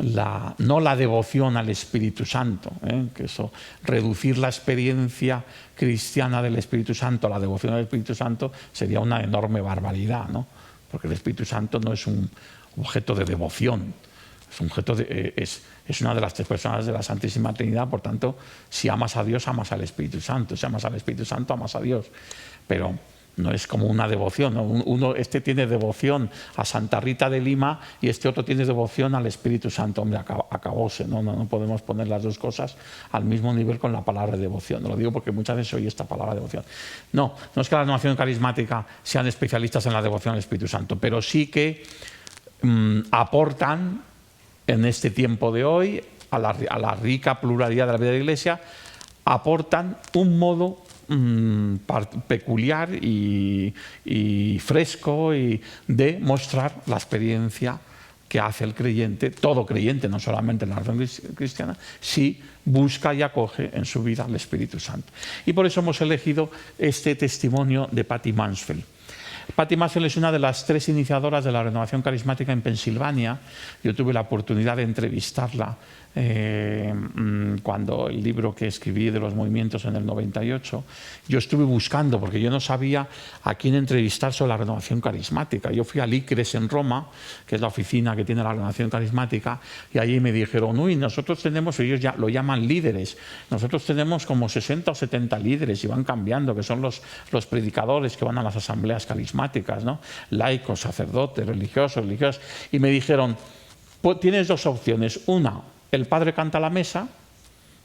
A: no la devoción al Espíritu Santo, que eso, reducir la experiencia cristiana del Espíritu Santo a la devoción al Espíritu Santo sería una enorme barbaridad, ¿no? Porque el Espíritu Santo no es un objeto de devoción, es una de las tres personas de la Santísima Trinidad. Por tanto, si amas a Dios, amas al Espíritu Santo. Si amas al Espíritu Santo, amas a Dios. Pero no es como una devoción, ¿no? Este tiene devoción a Santa Rita de Lima y este otro tiene devoción al Espíritu Santo. Hombre, acabóse, ¿no? No podemos poner las dos cosas al mismo nivel con la palabra devoción. Lo digo porque muchas veces oye esta palabra devoción. No es que la renovación carismática sean especialistas en la devoción al Espíritu Santo, pero sí que aportan en este tiempo de hoy a la rica pluralidad de la vida de la Iglesia, aportan un modo peculiar y fresco de mostrar la experiencia que hace el creyente, todo creyente, no solamente en la religión cristiana, si busca y acoge en su vida al Espíritu Santo. Y por eso hemos elegido este testimonio de Patty Mansfield. Patty Mansfield es una de las tres iniciadoras de la renovación carismática en Pensilvania. Yo tuve la oportunidad de entrevistarla cuando el libro que escribí de los movimientos en el 98, yo estuve buscando, porque yo no sabía a quién entrevistar sobre la renovación carismática. Yo fui al ICRES en Roma, que es la oficina que tiene la renovación carismática, y allí me dijeron, uy, nosotros tenemos, ellos ya lo llaman líderes, nosotros tenemos como 60 o 70 líderes y van cambiando, que son los predicadores que van a las asambleas carismáticas, ¿no? Laicos, sacerdotes, religiosos, y me dijeron, pues tienes dos opciones. Una, el padre canta a la mesa,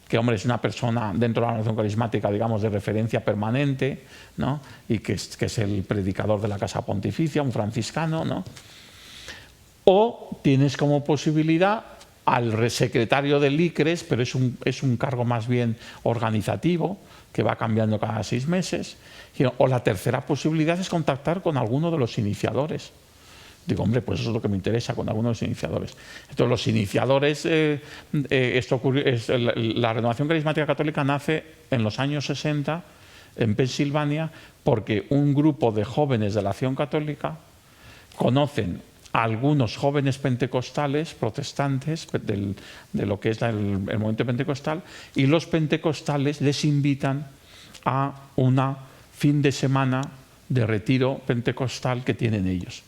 A: que hombre es una persona dentro de la renovación carismática, digamos, de referencia permanente, ¿no? Y que es el predicador de la Casa Pontificia, un franciscano, ¿no? O tienes como posibilidad al secretario del ICRES, pero es un cargo más bien organizativo, que va cambiando cada 6 meses. O la tercera posibilidad es contactar con alguno de los iniciadores. Digo, hombre, pues eso es lo que me interesa, con algunos de los iniciadores. Entonces, los iniciadores, la renovación carismática católica nace en los años 60 en Pensilvania porque un grupo de jóvenes de la Acción Católica conocen a algunos jóvenes pentecostales, protestantes, de lo que es el movimiento pentecostal, y los pentecostales les invitan a una fin de semana de retiro pentecostal que tienen ellos.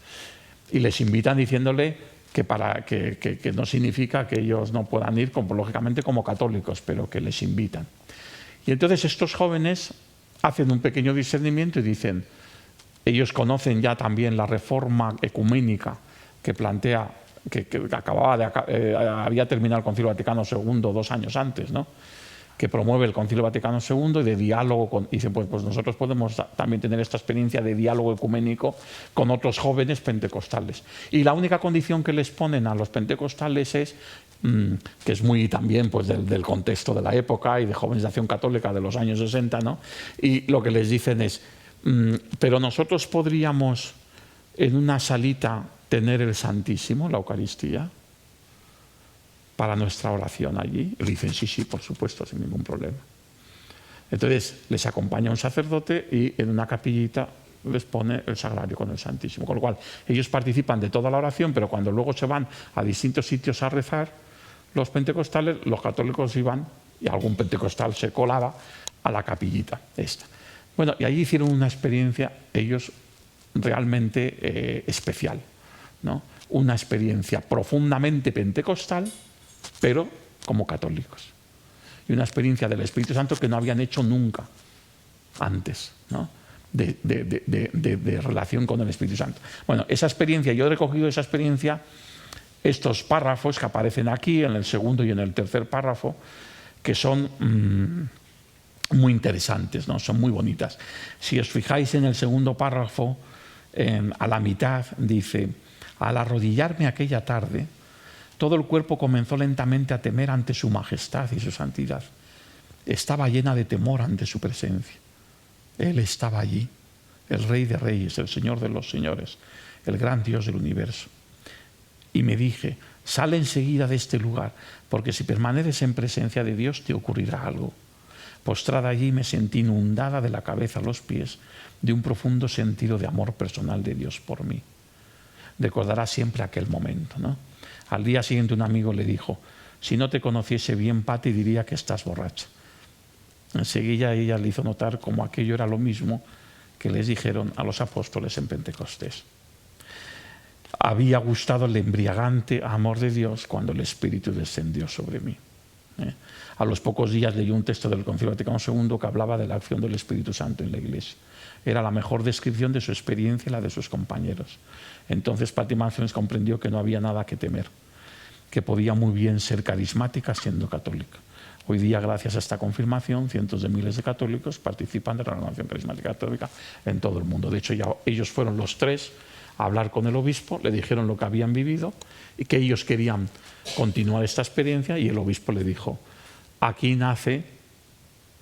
A: Y les invitan diciéndole que no significa que ellos no puedan ir, lógicamente como católicos, pero que les invitan. Y entonces estos jóvenes hacen un pequeño discernimiento y dicen, ellos conocen ya también la reforma ecuménica que plantea, que había terminado el Concilio Vaticano II 2 años antes, ¿no? que promueve el Concilio Vaticano II y de diálogo con, y dice, pues nosotros podemos también tener esta experiencia de diálogo ecuménico con otros jóvenes pentecostales. Y la única condición que les ponen a los pentecostales es, que es muy también pues, del contexto de la época y de jóvenes de acción católica de los años 60, ¿no? Y lo que les dicen es, pero nosotros podríamos en una salita tener el Santísimo, la Eucaristía, para nuestra oración allí. Y le dicen, sí, por supuesto, sin ningún problema. Entonces les acompaña un sacerdote y en una capillita les pone el sagrario con el Santísimo. Con lo cual ellos participan de toda la oración, pero cuando luego se van a distintos sitios a rezar, los pentecostales, los católicos iban, y algún pentecostal se colaba a la capillita esta. Bueno, y allí hicieron una experiencia ellos realmente especial, ¿no? Una experiencia profundamente pentecostal, pero como católicos. Y una experiencia del Espíritu Santo que no habían hecho nunca antes, ¿no? de relación con el Espíritu Santo. Bueno, esa experiencia, yo he recogido esa experiencia, estos párrafos que aparecen aquí, en el segundo y en el tercer párrafo, que son muy interesantes, ¿no? Son muy bonitas. Si os fijáis en el segundo párrafo, a la mitad dice, al arrodillarme aquella tarde, todo el cuerpo comenzó lentamente a temer ante su majestad y su santidad. Estaba llena de temor ante su presencia. Él estaba allí, el Rey de Reyes, el Señor de los Señores, el gran Dios del universo. Y me dije, sal enseguida de este lugar, porque si permaneces en presencia de Dios te ocurrirá algo. Postrada allí me sentí inundada de la cabeza a los pies de un profundo sentido de amor personal de Dios por mí. Recordará siempre aquel momento, ¿no? Al día siguiente un amigo le dijo, si no te conociese bien, Pati, diría que estás borracha. Enseguida ella le hizo notar cómo aquello era lo mismo que les dijeron a los apóstoles en Pentecostés. Había gustado el embriagante amor de Dios cuando el Espíritu descendió sobre mí. A los pocos días leí un texto del Concilio Vaticano II que hablaba de la acción del Espíritu Santo en la Iglesia. Era la mejor descripción de su experiencia y la de sus compañeros. Entonces Patti Mansfield comprendió que no había nada que temer, que podía muy bien ser carismática siendo católica. Hoy día, gracias a esta confirmación, cientos de miles de católicos participan de la renovación carismática católica en todo el mundo. De hecho, ya ellos fueron los tres a hablar con el obispo, le dijeron lo que habían vivido y que ellos querían continuar esta experiencia, y el obispo le dijo, aquí nace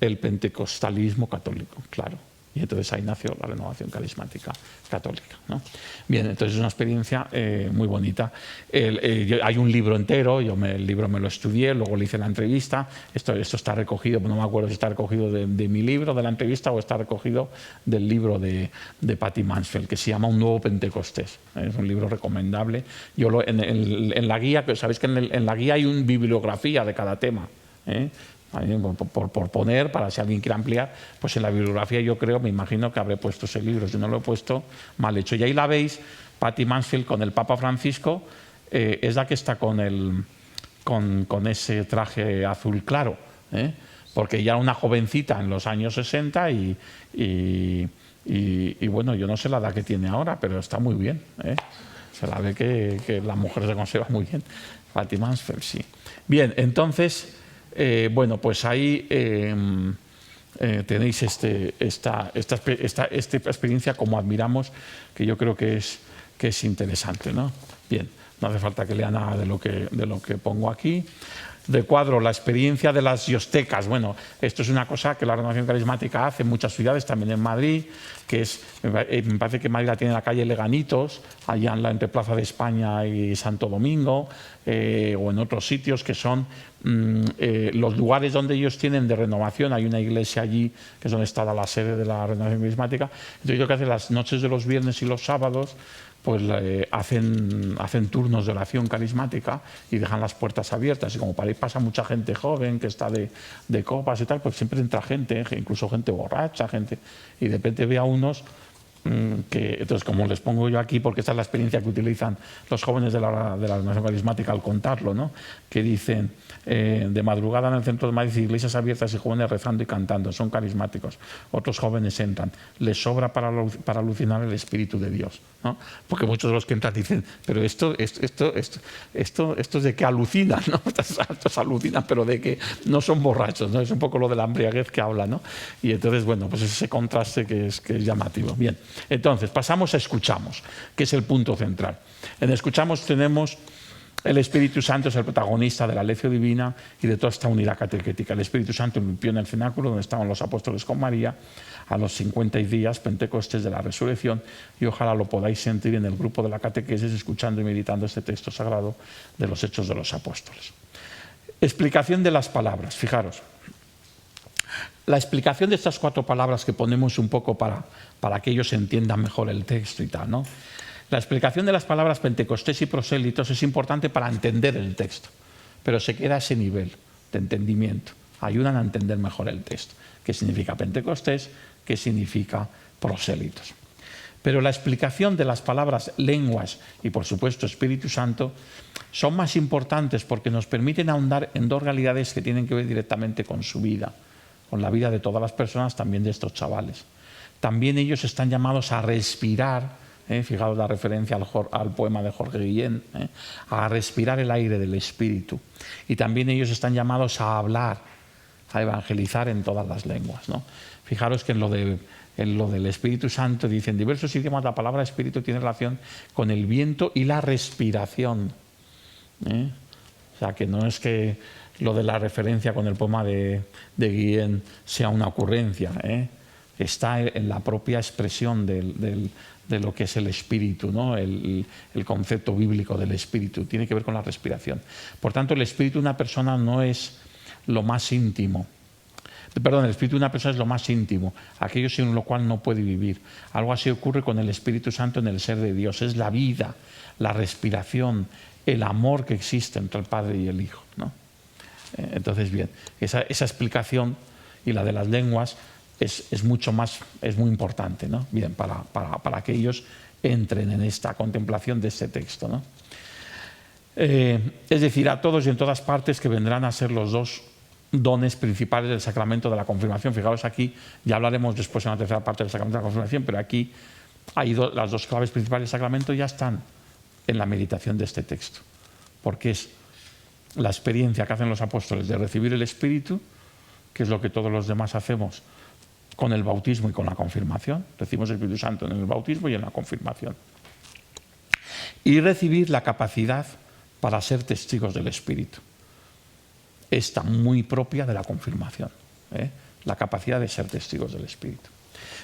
A: el pentecostalismo católico, claro. Y entonces ahí nació la renovación carismática católica, ¿no? Bien, entonces es una experiencia muy bonita. Hay un libro entero, el libro me lo estudié, luego le hice la entrevista. Esto está recogido, no me acuerdo si está recogido de mi libro, de la entrevista, o está recogido del libro de Patti Mansfield, que se llama Un nuevo Pentecostés. Es un libro recomendable. En la guía, sabéis que en la guía hay una bibliografía de cada tema, por poner, para si alguien quiere ampliar, pues en la bibliografía yo creo, me imagino que habré puesto ese libro. Si no lo he puesto, mal hecho. Y ahí la veis, Patti Mansfield con el Papa Francisco, es la que está con ese traje azul claro, porque ya era una jovencita en los años 60 y bueno, yo no sé la edad que tiene ahora, pero está muy bien, se la ve que la mujer se conserva muy bien. Patti Mansfield, sí. Bien, entonces, bueno, pues ahí tenéis esta experiencia, como admiramos, que yo creo que es interesante, ¿no? Bien, no hace falta que lea nada de lo que pongo aquí. De cuadro, la experiencia de las yostecas. Bueno, esto es una cosa que la Renovación Carismática hace en muchas ciudades, también en Madrid, que me parece que Madrid la tiene en la calle Leganitos, allá entre Plaza de España y Santo Domingo, o en otros sitios que son los lugares donde ellos tienen de renovación. Hay una iglesia allí que es donde está la sede de la Renovación Carismática. Entonces, lo que hacen las noches de los viernes y los sábados, pues hacen turnos de oración carismática y dejan las puertas abiertas. Y como para ahí pasa mucha gente joven que está de copas y tal, pues siempre entra gente, incluso gente borracha, y de repente ve a unos entonces, como les pongo yo aquí, porque esta es la experiencia que utilizan los jóvenes de la Renovación Carismática al contarlo, ¿no? Que dicen, de madrugada en el centro de Madrid, iglesias abiertas y jóvenes rezando y cantando, son carismáticos. Otros jóvenes entran, les sobra para alucinar el Espíritu de Dios, ¿no? Porque muchos de los que entran dicen, pero esto es de que alucinan, ¿no? Estos alucinan, pero de que no son borrachos, ¿no? Es un poco lo de la embriaguez que habla, ¿no? Y entonces, bueno, pues ese contraste que es llamativo. Bien, entonces pasamos a escuchamos, que es el punto central. En escuchamos tenemos el Espíritu Santo, es el protagonista de la lección divina y de toda esta unidad catequética. El Espíritu Santo irrumpió en el cenáculo donde estaban los apóstoles con María a los 50 días, Pentecostés de la resurrección, y ojalá lo podáis sentir en el grupo de la catequesis, escuchando y meditando este texto sagrado de los Hechos de los Apóstoles. Explicación de las palabras, fijaros. La explicación de estas 4 palabras que ponemos un poco para que ellos entiendan mejor el texto y tal, ¿no? La explicación de las palabras Pentecostés y prosélitos es importante para entender el texto, pero se queda a ese nivel de entendimiento. Ayudan a entender mejor el texto. ¿Qué significa Pentecostés? ¿Qué significa prosélitos? Pero la explicación de las palabras lenguas y, por supuesto, Espíritu Santo son más importantes porque nos permiten ahondar en 2 realidades que tienen que ver directamente con su vida, con la vida de todas las personas, también de estos chavales. También ellos están llamados a respirar, fijaos la referencia al poema de Jorge Guillén, a respirar el aire del Espíritu. Y también ellos están llamados a hablar, a evangelizar en todas las lenguas, ¿no? Fijaros que en lo del Espíritu Santo dice, en diversos idiomas la palabra Espíritu tiene relación con el viento y la respiración. O sea, que no es que lo de la referencia con el poema de Guillén sea una ocurrencia, está en la propia expresión de lo que es el espíritu, ¿no? El concepto bíblico del espíritu tiene que ver con la respiración. Por tanto, el espíritu de una persona no es lo más íntimo. Perdón, el espíritu de una persona es lo más íntimo, aquello sin lo cual no puede vivir. Algo así ocurre con el Espíritu Santo en el ser de Dios. Es la vida, la respiración, el amor que existe entre el Padre y el Hijo, ¿no? Entonces, bien, esa explicación y la de las lenguas es muy importante, ¿no? Bien, para que ellos entren en esta contemplación de este texto, ¿no? Es decir, a todos y en todas partes que vendrán a ser los 2 dones principales del sacramento de la confirmación. Fijaos aquí, ya hablaremos después en la tercera parte del sacramento de la confirmación, pero aquí hay las 2 claves principales del sacramento ya están en la meditación de este texto, porque es la experiencia que hacen los apóstoles de recibir el Espíritu, que es lo que todos los demás hacemos con el bautismo y con la confirmación. Recibimos el Espíritu Santo en el bautismo y en la confirmación. Y recibir la capacidad para ser testigos del Espíritu. Esta muy propia de la confirmación, la capacidad de ser testigos del Espíritu.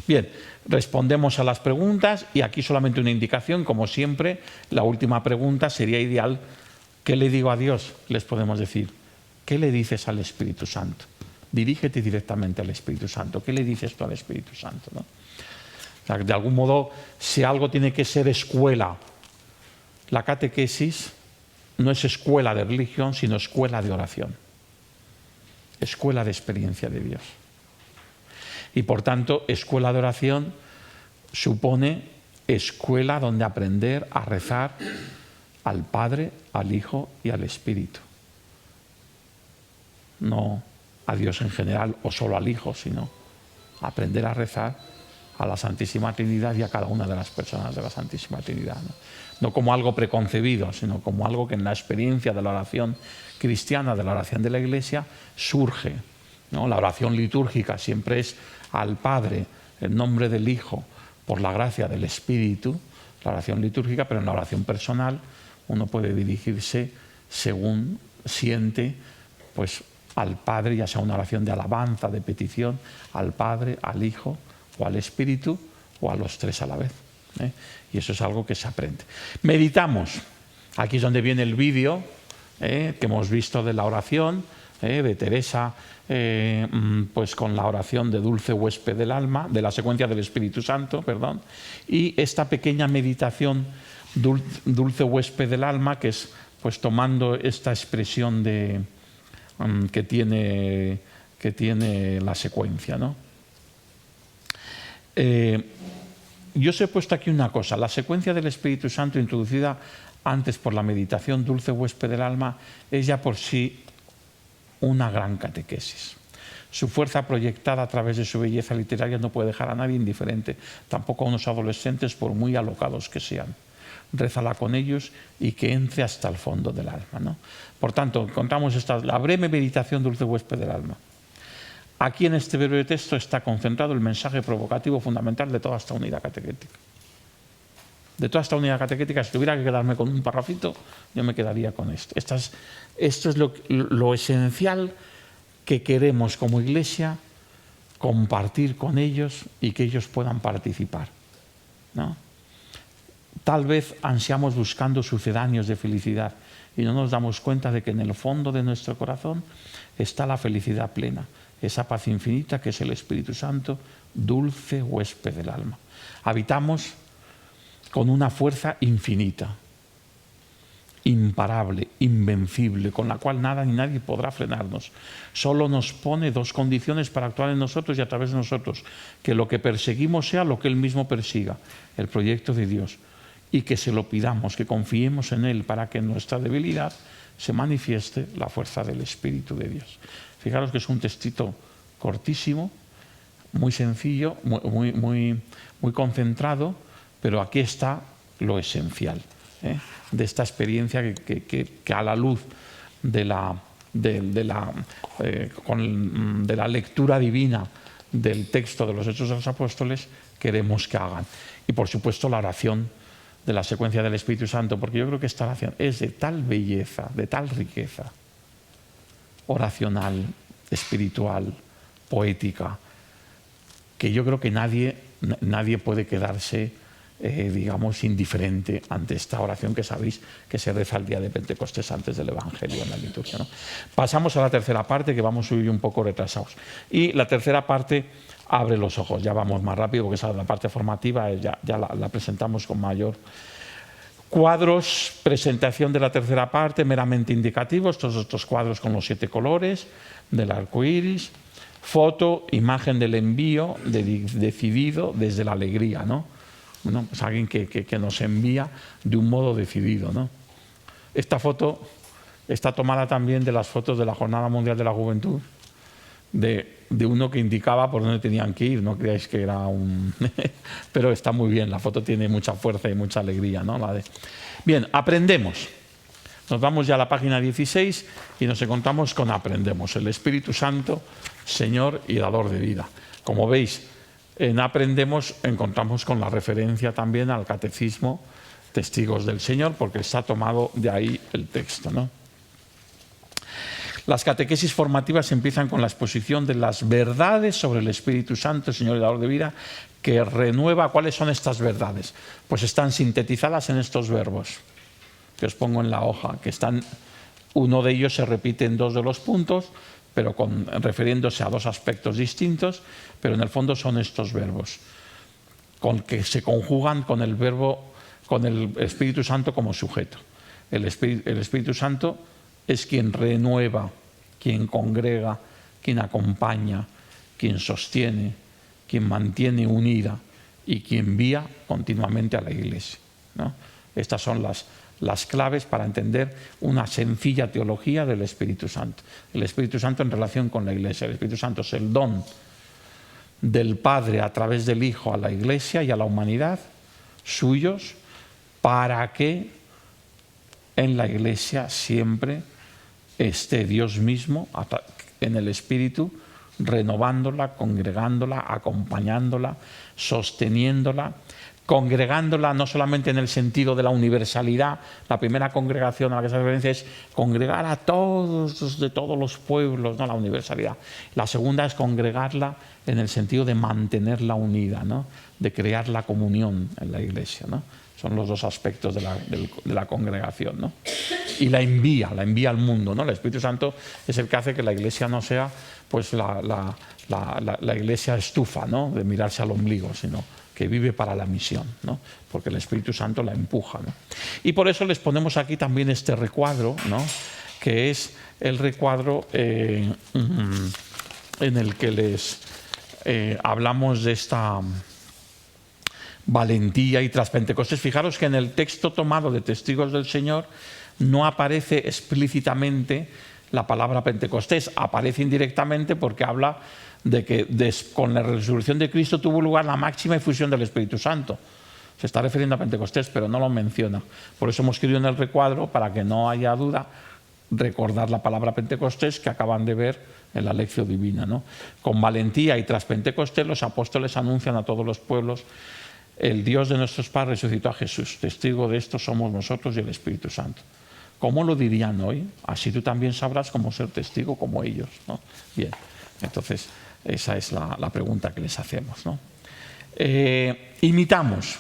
A: Bien, respondemos a las preguntas y aquí solamente una indicación, como siempre, la última pregunta sería ideal. ¿Qué le digo a Dios? Les podemos decir. ¿Qué le dices al Espíritu Santo? Dirígete directamente al Espíritu Santo. ¿Qué le dices tú al Espíritu Santo, ¿no? O sea, de algún modo, si algo tiene que ser escuela, la catequesis no es escuela de religión, sino escuela de oración. Escuela de experiencia de Dios. Y por tanto, escuela de oración supone escuela donde aprender a rezar al Padre, al Hijo y al Espíritu. No a Dios en general o solo al Hijo, sino aprender a rezar a la Santísima Trinidad y a cada una de las personas de la Santísima Trinidad. No como algo preconcebido, sino como algo que en la experiencia de la oración cristiana, de la oración de la Iglesia, surge, ¿no? La oración litúrgica siempre es al Padre, en nombre del Hijo, por la gracia del Espíritu, la oración litúrgica, pero en la oración personal uno puede dirigirse según siente, pues al Padre, ya sea una oración de alabanza, de petición, al Padre, al Hijo o al Espíritu o a los 3 a la vez. Y eso es algo que se aprende. Meditamos. Aquí es donde viene el vídeo que hemos visto de la oración de Teresa, pues con la oración de Dulce Huésped del Alma, de la secuencia del Espíritu Santo, perdón, y esta pequeña meditación Dulce Huésped del Alma, que es pues tomando esta expresión que tiene la secuencia, ¿no? Yo os he puesto aquí una cosa, la secuencia del Espíritu Santo introducida antes por la meditación dulce huésped del alma es ya por sí una gran catequesis. Su fuerza proyectada a través de su belleza literaria no puede dejar a nadie indiferente, tampoco a unos adolescentes por muy alocados que sean. Rézala con ellos y que entre hasta el fondo del alma, ¿no? Por tanto, encontramos la breve meditación dulce huésped del alma. Aquí en este breve texto está concentrado el mensaje provocativo fundamental de toda esta unidad catequética. De toda esta unidad catequética, si tuviera que quedarme con un parrafito, yo me quedaría con esto. Esto es lo esencial que queremos como Iglesia compartir con ellos y que ellos puedan participar, ¿no? Tal vez ansiamos buscando sucedáneos de felicidad y no nos damos cuenta de que en el fondo de nuestro corazón está la felicidad plena, esa paz infinita que es el Espíritu Santo, dulce huésped del alma. Habitamos con una fuerza infinita, imparable, invencible, con la cual nada ni nadie podrá frenarnos. Solo nos pone dos condiciones para actuar en nosotros y a través de nosotros: que lo que perseguimos sea lo que Él mismo persiga, el proyecto de Dios, y que se lo pidamos, que confiemos en Él para que en nuestra debilidad se manifieste la fuerza del Espíritu de Dios. Fijaros que es un textito cortísimo, muy sencillo, muy concentrado, pero aquí está lo esencial, de esta experiencia que a la luz de la lectura divina del texto de los Hechos de los Apóstoles queremos que hagan. Y por supuesto la oración de la secuencia del Espíritu Santo, porque yo creo que esta oración es de tal belleza, de tal riqueza oracional, espiritual, poética, que yo creo que nadie puede quedarse digamos, indiferente ante esta oración que sabéis que se reza el día de Pentecostés antes del Evangelio en la liturgia, ¿no? Pasamos a la tercera parte, que vamos a ir un poco retrasados. Y la tercera parte abre los ojos. Ya vamos más rápido porque esa es la parte formativa, ya la presentamos con mayor. Cuadros, presentación de la tercera parte, meramente indicativos, todos estos cuadros con los 7 colores del arco iris. Foto, imagen del envío, decidido desde la alegría, ¿no? Bueno, pues alguien que nos envía de un modo decidido, ¿no? Esta foto está tomada también de las fotos de la Jornada Mundial de la Juventud, de uno que indicaba por dónde tenían que ir. No creáis que era un... pero está muy bien, la foto tiene mucha fuerza y mucha alegría, ¿no? Bien, aprendemos. Nos vamos ya a la página 16 y nos encontramos con aprendemos. El Espíritu Santo, Señor y Dador de vida. Como veis, en aprendemos encontramos con la referencia también al Catecismo Testigos del Señor, porque está tomado de ahí el texto, ¿no? Las catequesis formativas empiezan con la exposición de las verdades sobre el Espíritu Santo, Señor y Dador de vida, que renueva. ¿Cuáles son estas verdades? Pues están sintetizadas en estos verbos que os pongo en la hoja, que están, uno de ellos se repite en 2 de los puntos, pero refiriéndose a 2 aspectos distintos, pero en el fondo son estos verbos, que se conjugan con el verbo, con el Espíritu Santo como sujeto. El Espíritu Santo es quien renueva, quien congrega, quien acompaña, quien sostiene, quien mantiene unida y quien envía continuamente a la Iglesia, ¿no? Estas son las claves para entender una sencilla teología del Espíritu Santo. El Espíritu Santo en relación con la Iglesia. El Espíritu Santo es el don del Padre a través del Hijo a la Iglesia y a la humanidad, suyos, para que en la Iglesia siempre esté Dios mismo en el Espíritu, renovándola, congregándola, acompañándola, sosteniéndola, congregándola no solamente en el sentido de la universalidad. La primera congregación a la que se hace referencia es congregar a todos, de todos los pueblos, no la universalidad. La segunda es congregarla en el sentido de mantenerla unida, ¿no? De crear la comunión en la Iglesia, ¿no? Son los 2 aspectos de la congregación, ¿no? Y la envía al mundo, ¿no? El Espíritu Santo es el que hace que la Iglesia no sea pues la Iglesia estufa, ¿no? De mirarse al ombligo, sino que vive para la misión, ¿no? Porque el Espíritu Santo la empuja, ¿no? Y por eso les ponemos aquí también este recuadro, ¿no? Que es el recuadro en el que les hablamos de valentía y tras Pentecostés. Fijaros que en el texto tomado de Testigos del Señor no aparece explícitamente la palabra Pentecostés, aparece indirectamente porque habla de que con la resurrección de Cristo tuvo lugar la máxima efusión del Espíritu Santo. Se está refiriendo a Pentecostés, pero no lo menciona. Por eso hemos querido en el recuadro, para que no haya duda, recordar la palabra Pentecostés que acaban de ver en la lección divina, ¿no? Con valentía y tras Pentecostés los apóstoles anuncian a todos los pueblos: el Dios de nuestros padres resucitó a Jesús. Testigo de esto somos nosotros y el Espíritu Santo. ¿Cómo lo dirían hoy? Así tú también sabrás cómo ser testigo como ellos, ¿no? Bien, entonces esa es la pregunta que les hacemos, ¿no? Imitamos.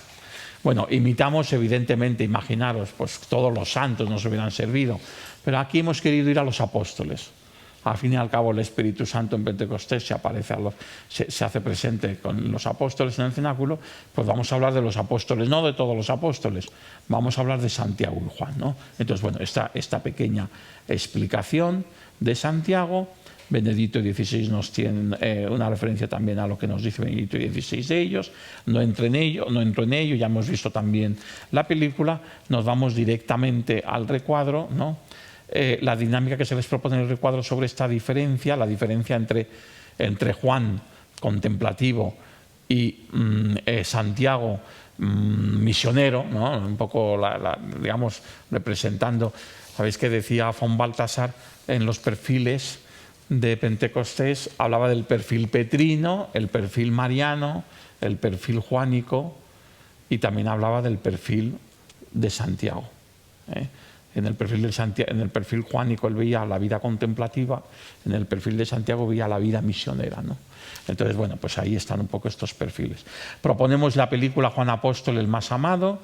A: Bueno, imitamos evidentemente, imaginaros, pues todos los santos nos hubieran servido, pero aquí hemos querido ir a los apóstoles. Al fin y al cabo el Espíritu Santo en Pentecostés se hace presente con los apóstoles en el cenáculo, pues vamos a hablar de los apóstoles, no de todos los apóstoles, vamos a hablar de Santiago y Juan, ¿no? Entonces, bueno, esta pequeña explicación de Santiago. Benedicto XVI nos tiene una referencia también a lo que nos dice Benedicto XVI de ellos. No entro en ello, ya hemos visto también la película, nos vamos directamente al recuadro, ¿no? La dinámica que se les propone en el recuadro sobre esta diferencia, la diferencia entre Juan contemplativo y Santiago misionero, ¿no? Un poco, digamos, representando, ¿sabéis qué decía von Balthasar en los perfiles de Pentecostés? Hablaba del perfil petrino, el perfil mariano, el perfil juánico, y también hablaba del perfil de Santiago. En el perfil juánico él veía la vida contemplativa, en el perfil de Santiago veía la vida misionera, ¿no? Entonces, bueno, pues ahí están un poco estos perfiles. Proponemos la película Juan Apóstol, el más amado,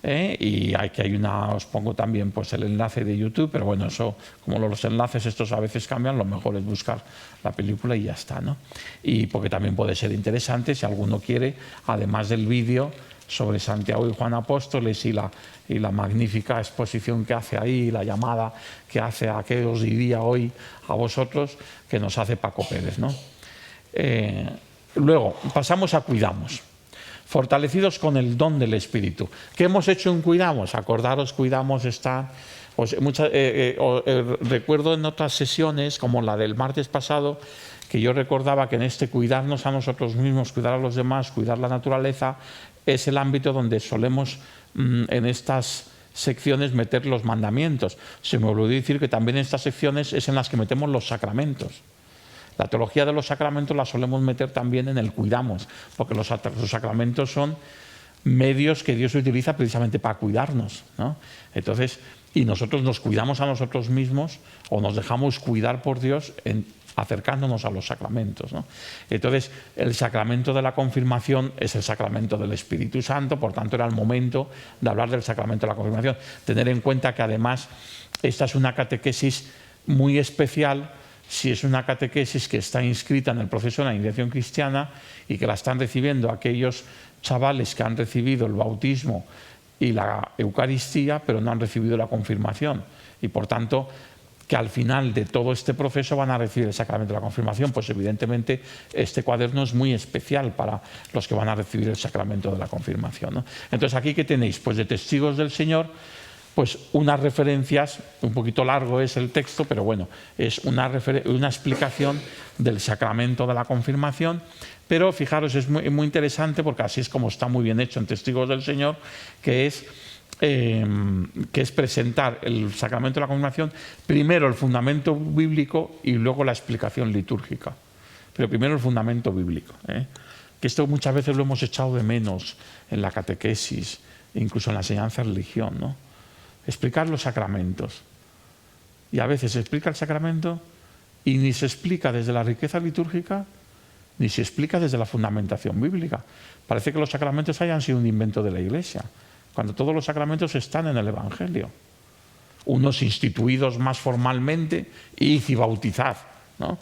A: y os pongo también pues el enlace de YouTube, pero bueno, eso, como los enlaces estos a veces cambian, lo mejor es buscar la película y ya está, ¿no? Y porque también puede ser interesante si alguno quiere, además del vídeo sobre Santiago y Juan Apóstoles y la magnífica exposición que hace ahí, la llamada que hace a qué os diría hoy a vosotros, que nos hace Paco Pérez, ¿no? Luego, pasamos a Cuidamos. Fortalecidos con el don del Espíritu. ¿Qué hemos hecho en Cuidamos? Acordaros, Cuidamos está... recuerdo en otras sesiones, como la del martes pasado, que yo recordaba que en este cuidarnos a nosotros mismos, cuidar a los demás, cuidar la naturaleza, es el ámbito donde solemos en estas secciones meter los mandamientos. Se me olvidó decir que también en estas secciones es en las que metemos los sacramentos. La teología de los sacramentos la solemos meter también en el Cuidamos, porque los sacramentos son medios que Dios utiliza precisamente para cuidarnos, ¿no? Entonces, y nosotros nos cuidamos a nosotros mismos o nos dejamos cuidar por Dios acercándonos a los sacramentos, ¿no? Entonces, el sacramento de la confirmación es el sacramento del Espíritu Santo, por tanto era el momento de hablar del sacramento de la confirmación. Tener en cuenta que además esta es una catequesis muy especial, si es una catequesis que está inscrita en el proceso de la iniciación cristiana y que la están recibiendo aquellos chavales que han recibido el bautismo y la Eucaristía, pero no han recibido la confirmación. Y por tanto, que al final de todo este proceso van a recibir el sacramento de la confirmación, pues evidentemente este cuaderno es muy especial para los que van a recibir el sacramento de la confirmación, ¿no? Entonces, ¿aquí qué tenéis? Pues de Testigos del Señor, pues unas referencias, un poquito largo es el texto, pero bueno, es una explicación del sacramento de la confirmación, pero fijaros, es muy interesante porque así es como está muy bien hecho en Testigos del Señor, que es presentar el sacramento de la confirmación, primero el fundamento bíblico y luego la explicación litúrgica. Pero primero el fundamento bíblico, que esto muchas veces lo hemos echado de menos en la catequesis, incluso en la enseñanza de religión, ¿no? Explicar los sacramentos. Y a veces se explica el sacramento y ni se explica desde la riqueza litúrgica, ni se explica desde la fundamentación bíblica. Parece que los sacramentos hayan sido un invento de la Iglesia, cuando todos los sacramentos están en el Evangelio. Unos instituidos más formalmente, id y bautizad, ¿no?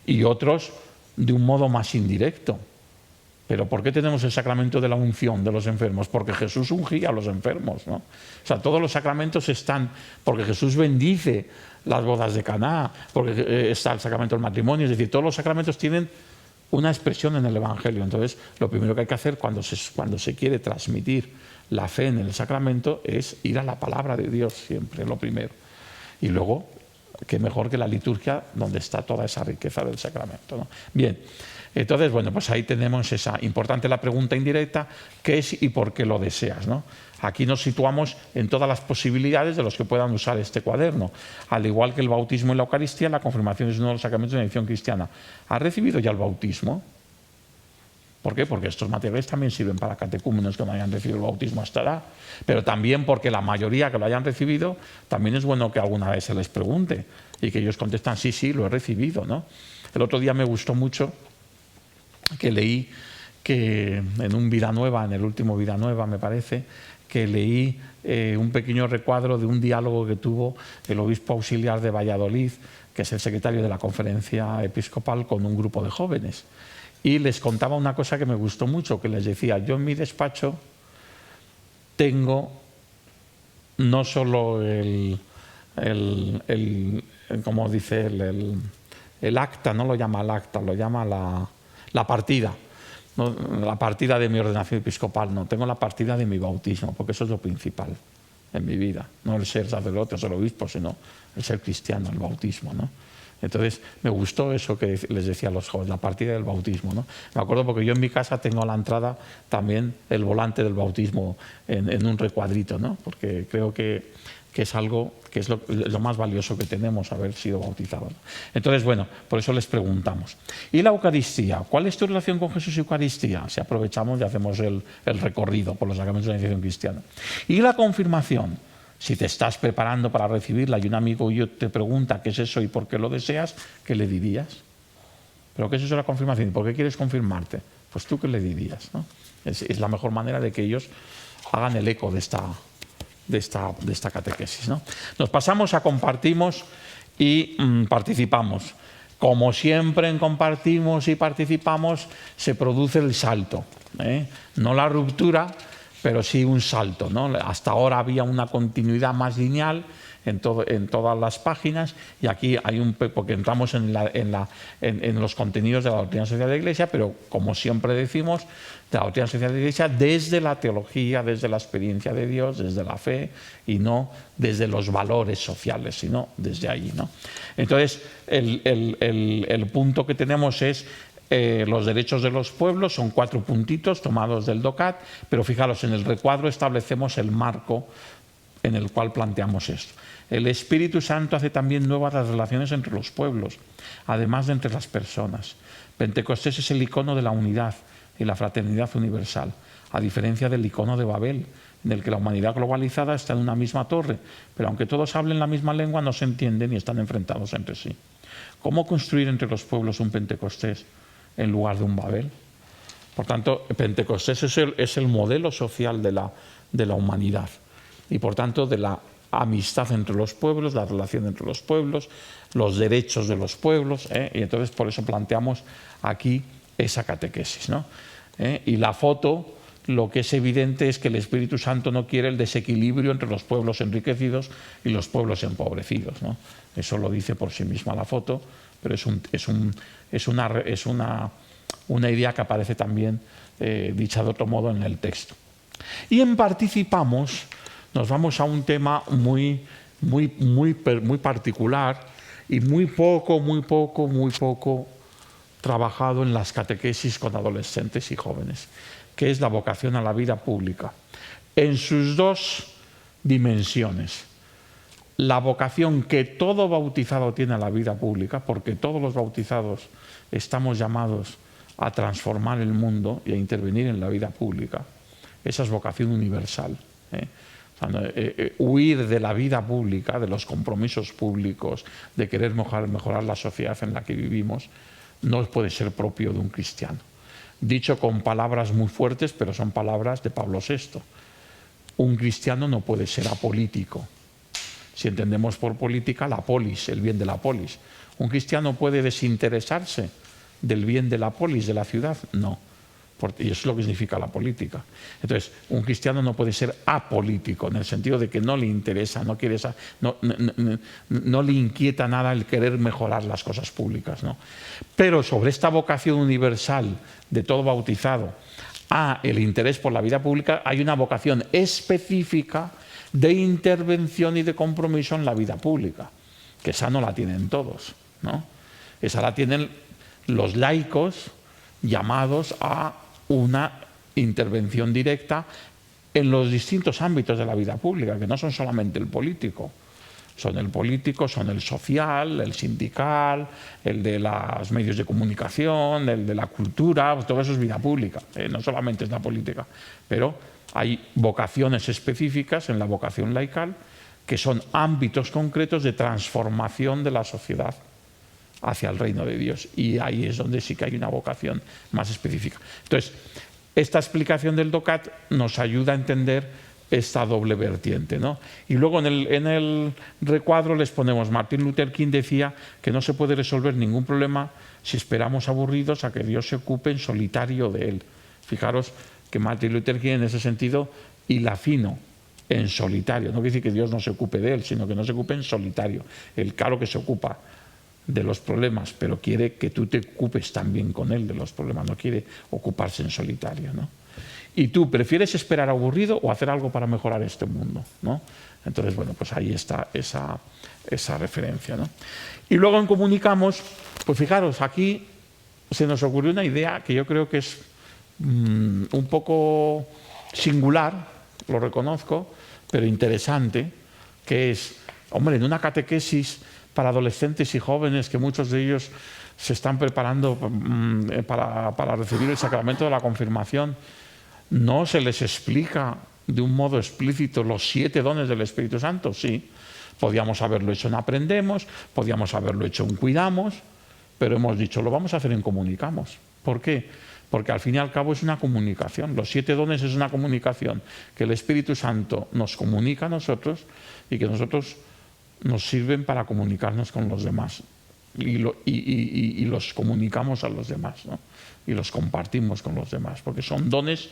A: Y otros de un modo más indirecto. ¿Pero por qué tenemos el sacramento de la unción de los enfermos? Porque Jesús ungía a los enfermos, ¿no? O sea, todos los sacramentos están, porque Jesús bendice las bodas de Caná, porque está el sacramento del matrimonio, es decir, todos los sacramentos tienen una expresión en el Evangelio. Entonces, lo primero que hay que hacer cuando se quiere transmitir la fe en el sacramento es ir a la palabra de Dios, siempre lo primero. Y luego, qué mejor que la liturgia, donde está toda esa riqueza del sacramento, ¿no? Bien, entonces, bueno, pues ahí tenemos esa importante la pregunta indirecta, ¿qué es y por qué lo deseas?, ¿no? Aquí nos situamos en todas las posibilidades de los que puedan usar este cuaderno. Al igual que el bautismo y la Eucaristía, la confirmación es uno de los sacramentos de la edición cristiana. ¿Has recibido ya el bautismo? ¿Por qué? Porque estos materiales también sirven para catecúmenos que no hayan recibido el bautismo hasta ahora, pero también porque la mayoría que lo hayan recibido, también es bueno que alguna vez se les pregunte y que ellos contestan, sí, sí, lo he recibido, ¿no? El otro día me gustó mucho que leí que en un Vida Nueva, en el último Vida Nueva me parece, que leí un pequeño recuadro de un diálogo que tuvo el obispo auxiliar de Valladolid, que es el secretario de la Conferencia Episcopal, con un grupo de jóvenes. Y les contaba una cosa que me gustó mucho, que les decía, yo en mi despacho tengo no solo como dice el acta, no lo llama el acta, lo llama la partida, ¿no? La partida de mi ordenación episcopal, no, tengo la partida de mi bautismo, porque eso es lo principal en mi vida, no el ser sacerdote o ser obispo, sino el ser cristiano, el bautismo, ¿no? Entonces me gustó eso que les decía a los jóvenes, la partida del bautismo, ¿no? Me acuerdo porque yo en mi casa tengo a la entrada también el volante del bautismo en un recuadrito, ¿no? Porque creo que es algo que es lo más valioso que tenemos, haber sido bautizados. Entonces, bueno, por eso les preguntamos. ¿Y la Eucaristía? ¿Cuál es tu relación con Jesús y Eucaristía? Si aprovechamos y hacemos el recorrido por los sacramentos de la iniciación cristiana. ¿Y la confirmación? Si te estás preparando para recibirla y un amigo yo te pregunta qué es eso y por qué lo deseas, ¿qué le dirías? ¿Pero qué es eso de la confirmación? ¿Por qué quieres confirmarte? Pues tú, ¿qué le dirías?, ¿no? Es la mejor manera de que ellos hagan el eco de esta catequesis, ¿no? Nos pasamos a compartimos y participamos. Como siempre en compartimos y participamos se produce el salto, ¿eh? No la ruptura, pero sí un salto, ¿no? Hasta ahora había una continuidad más lineal en todas las páginas, y aquí hay porque entramos en los contenidos de la doctrina social de la Iglesia, pero como siempre decimos, de la doctrina social de la Iglesia desde la teología, desde la experiencia de Dios, desde la fe, y no desde los valores sociales, sino desde ahí, ¿no? Entonces, el punto que tenemos es los derechos de los pueblos, son 4 puntitos tomados del DOCAT, pero fijaros, en el recuadro establecemos el marco en el cual planteamos esto. El Espíritu Santo hace también nuevas las relaciones entre los pueblos, además de entre las personas. Pentecostés es el icono de la unidad y la fraternidad universal, a diferencia del icono de Babel, en el que la humanidad globalizada está en una misma torre, pero aunque todos hablen la misma lengua, no se entienden y están enfrentados entre sí. ¿Cómo construir entre los pueblos un Pentecostés en lugar de un Babel? Por tanto, Pentecostés es el modelo social de la humanidad y, por tanto, de la amistad entre los pueblos, la relación entre los pueblos, los derechos de los pueblos, y entonces por eso planteamos aquí esa catequesis, ¿no? Y la foto, lo que es evidente es que el Espíritu Santo no quiere el desequilibrio entre los pueblos enriquecidos y los pueblos empobrecidos, ¿no? Eso lo dice por sí misma la foto, pero es una idea que aparece también dicha de otro modo en el texto. Y en participamos nos vamos a un tema muy particular y muy poco trabajado en las catequesis con adolescentes y jóvenes, que es la vocación a la vida pública, en sus 2 dimensiones. La vocación que todo bautizado tiene a la vida pública, porque todos los bautizados estamos llamados a transformar el mundo y a intervenir en la vida pública. Esa es vocación universal, ¿eh? Huir de la vida pública, de los compromisos públicos, de querer mejorar la sociedad en la que vivimos, no puede ser propio de un cristiano. Dicho con palabras muy fuertes, pero son palabras de Pablo VI. Un cristiano no puede ser apolítico. Si entendemos por política la polis, el bien de la polis. ¿Un cristiano puede desinteresarse del bien de la polis, de la ciudad? No. Y eso es lo que significa la política. Entonces, un cristiano no puede ser apolítico, en el sentido de que no le interesa, no le inquieta nada el querer mejorar las cosas públicas, ¿no? Pero sobre esta vocación universal de todo bautizado a el interés por la vida pública, hay una vocación específica de intervención y de compromiso en la vida pública, que esa no la tienen todos, ¿no? Esa la tienen los laicos llamados a una intervención directa en los distintos ámbitos de la vida pública, que no son solamente el político. Son el político, son el social, el sindical, el de los medios de comunicación, el de la cultura, todo eso es vida pública, no solamente es la política. Pero hay vocaciones específicas en la vocación laical que son ámbitos concretos de transformación de la sociedad hacia el reino de Dios. Y ahí es donde sí que hay una vocación más específica. Entonces, esta explicación del DOCAT nos ayuda a entender esta doble vertiente, ¿no? Y luego en el recuadro les ponemos: Martin Luther King decía que no se puede resolver ningún problema si esperamos aburridos a que Dios se ocupe en solitario de él. Fijaros que Martin Luther King en ese sentido hila fino, en solitario. No quiere decir que Dios no se ocupe de él, sino que no se ocupe en solitario. Él, claro que se ocupa de los problemas, pero quiere que tú te ocupes también con él de los problemas, no quiere ocuparse en solitario, ¿no? Y tú prefieres esperar aburrido o hacer algo para mejorar este mundo, ¿no? Entonces, bueno, pues ahí está esa referencia, ¿no? Y luego en Comunicamos, pues fijaros, aquí se nos ocurrió una idea que yo creo que es un poco singular, lo reconozco, pero interesante, que es, hombre, en una catequesis para adolescentes y jóvenes, que muchos de ellos se están preparando para recibir el sacramento de la confirmación, ¿no se les explica de un modo explícito los 7 dones del Espíritu Santo? Sí, podíamos haberlo hecho en Aprendemos, podíamos haberlo hecho en Cuidamos, pero hemos dicho, lo vamos a hacer en Comunicamos. ¿Por qué? Porque al fin y al cabo es una comunicación. Los 7 dones es una comunicación que el Espíritu Santo nos comunica a nosotros y que nosotros nos sirven para comunicarnos con los demás. Y los comunicamos a los demás, ¿no? Y los compartimos con los demás, porque son dones.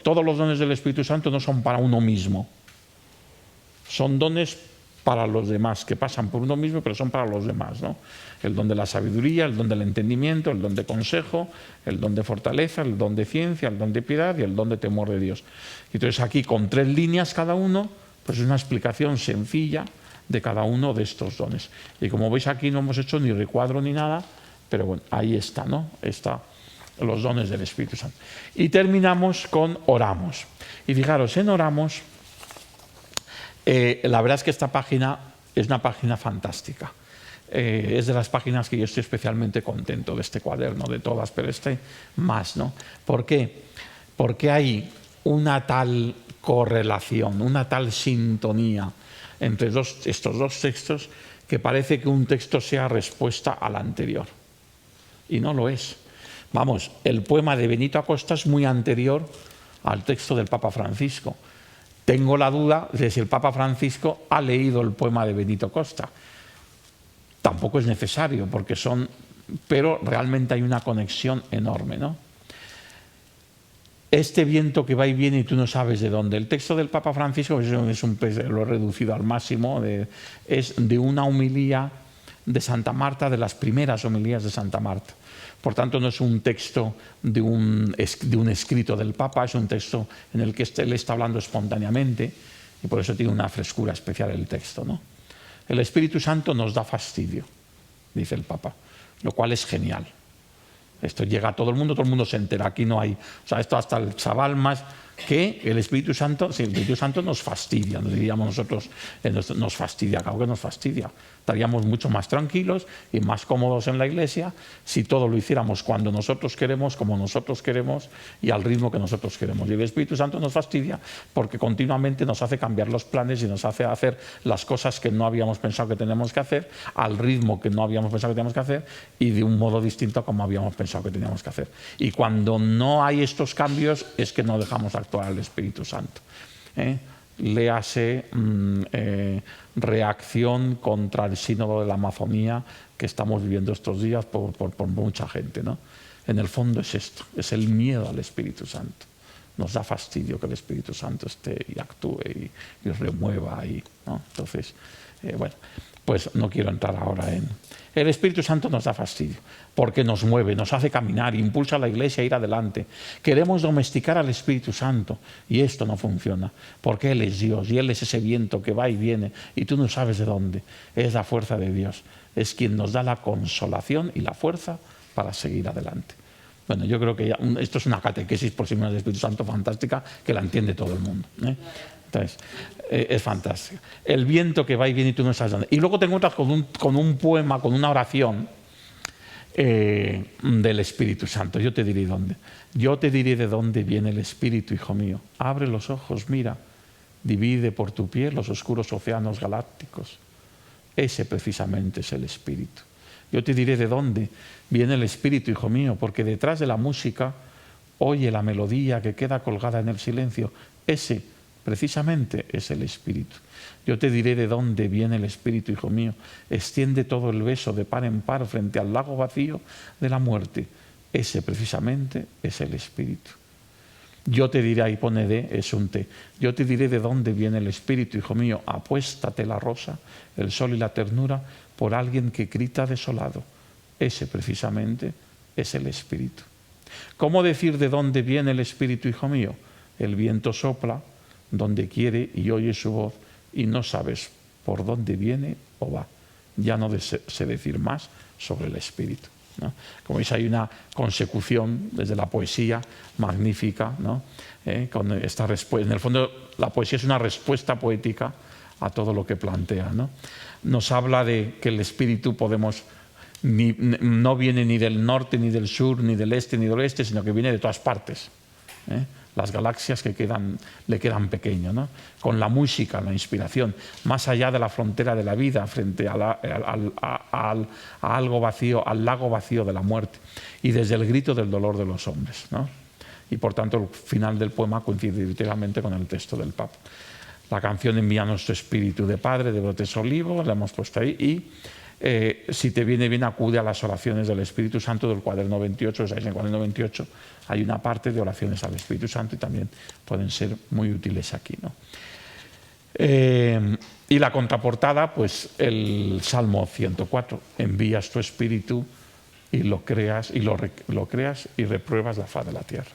A: Todos los dones del Espíritu Santo no son para uno mismo, son dones para los demás, que pasan por uno mismo, pero son para los demás, ¿no? El don de la sabiduría, el don del entendimiento, el don de consejo, el don de fortaleza, el don de ciencia, el don de piedad y el don de temor de Dios. Entonces aquí, con 3 líneas cada uno, pues es una explicación sencilla de cada uno de estos dones. Y como veis aquí no hemos hecho ni recuadro ni nada, pero bueno, ahí está, ¿no? Está los dones del Espíritu Santo. Y terminamos con Oramos. Y fijaros, en Oramos, la verdad es que esta página es una página fantástica. Es de las páginas que yo estoy especialmente contento de este cuaderno, de todas, pero más, ¿no? ¿Por qué? Porque hay una tal correlación, una tal sintonía entre estos 2 textos, que parece que un texto sea respuesta al anterior. Y no lo es. Vamos, el poema de Benito Acosta es muy anterior al texto del Papa Francisco. Tengo la duda de si el Papa Francisco ha leído el poema de Benito Acosta. Tampoco es necesario, pero realmente hay una conexión enorme, ¿no? Este viento que va y viene y tú no sabes de dónde. El texto del Papa Francisco, lo he reducido al máximo, es de una homilía de Santa Marta, de las primeras homilías de Santa Marta. Por tanto, no es un texto de un escrito del Papa, es un texto en el que él está hablando espontáneamente y por eso tiene una frescura especial el texto, ¿no? El Espíritu Santo nos da fastidio, dice el Papa, lo cual es genial. Esto llega a todo el mundo se entera, aquí no hay, o sea, esto hasta el chaval más, que el Espíritu Santo, si el Espíritu Santo nos fastidia, nos diríamos nosotros, nos fastidia, claro que nos fastidia. Estaríamos mucho más tranquilos y más cómodos en la iglesia si todo lo hiciéramos cuando nosotros queremos, como nosotros queremos y al ritmo que nosotros queremos. Y el Espíritu Santo nos fastidia porque continuamente nos hace cambiar los planes y nos hace hacer las cosas que no habíamos pensado que tenemos que hacer, al ritmo que no habíamos pensado que teníamos que hacer y de un modo distinto a como habíamos pensado que teníamos que hacer. Y cuando no hay estos cambios es que no dejamos actuar al Espíritu Santo. Léase reacción contra el sínodo de la Amazonía que estamos viviendo estos días por mucha gente, ¿no? En el fondo es esto, es el miedo al Espíritu Santo. Nos da fastidio que el Espíritu Santo esté y actúe y remueva, ¿no? Entonces, bueno, pues no quiero entrar ahora en... El Espíritu Santo nos da fastidio porque nos mueve, nos hace caminar, impulsa a la Iglesia a ir adelante. Queremos domesticar al Espíritu Santo y esto no funciona porque Él es Dios y Él es ese viento que va y viene y tú no sabes de dónde. Es la fuerza de Dios, es quien nos da la consolación y la fuerza para seguir adelante. Bueno, yo creo que esto es una catequesis por sí misma del Espíritu Santo fantástica que la entiende todo el mundo, ¿eh? Entonces, es fantástico. El viento que va y viene y tú no sabes dónde. Y luego te encuentras con un poema, con una oración del Espíritu Santo. Yo te diré dónde. Yo te diré de dónde viene el Espíritu, hijo mío. Abre los ojos, mira. Divide por tu pie los oscuros océanos galácticos. Ese precisamente es el Espíritu. Yo te diré de dónde viene el Espíritu, hijo mío, porque detrás de la música oye la melodía que queda colgada en el silencio. Ese precisamente es el Espíritu. Yo te diré de dónde viene el Espíritu, hijo mío. Extiende todo el beso de par en par frente al lago vacío de la muerte. Ese precisamente es el Espíritu. Yo te diré, ahí pone de, es un té. Yo te diré de dónde viene el Espíritu, hijo mío. Apuéstate la rosa, el sol y la ternura por alguien que grita desolado. Ese precisamente es el Espíritu. ¿Cómo decir de dónde viene el Espíritu, hijo mío? El viento sopla donde quiere y oye su voz y no sabes por dónde viene o va. Ya no sé decir más sobre el Espíritu, ¿no? Como veis, hay una consecución desde la poesía magnífica, ¿no? Con esta respuesta. En el fondo, la poesía es una respuesta poética a todo lo que plantea, ¿no? Nos habla de que el Espíritu no viene ni del norte, ni del sur, ni del este, ni del oeste, sino que viene de todas partes, ¿eh? Las galaxias que le quedan pequeños, ¿no? Con la música, la inspiración, más allá de la frontera de la vida, frente a algo vacío, al lago vacío de la muerte, y desde el grito del dolor de los hombres, ¿no? Y por tanto el final del poema coincide directamente con el texto del Papa. La canción Envíanos tu Espíritu de Padre, de Brotes Olivos, la hemos puesto ahí, y si te viene bien, acude a las oraciones del Espíritu Santo del cuaderno 28, ¿sabéis? En el cuaderno 28 hay una parte de oraciones al Espíritu Santo y también pueden ser muy útiles aquí, ¿no? Y la contraportada, pues el Salmo 104, envías tu Espíritu y lo creas y repruebas la faz de la tierra.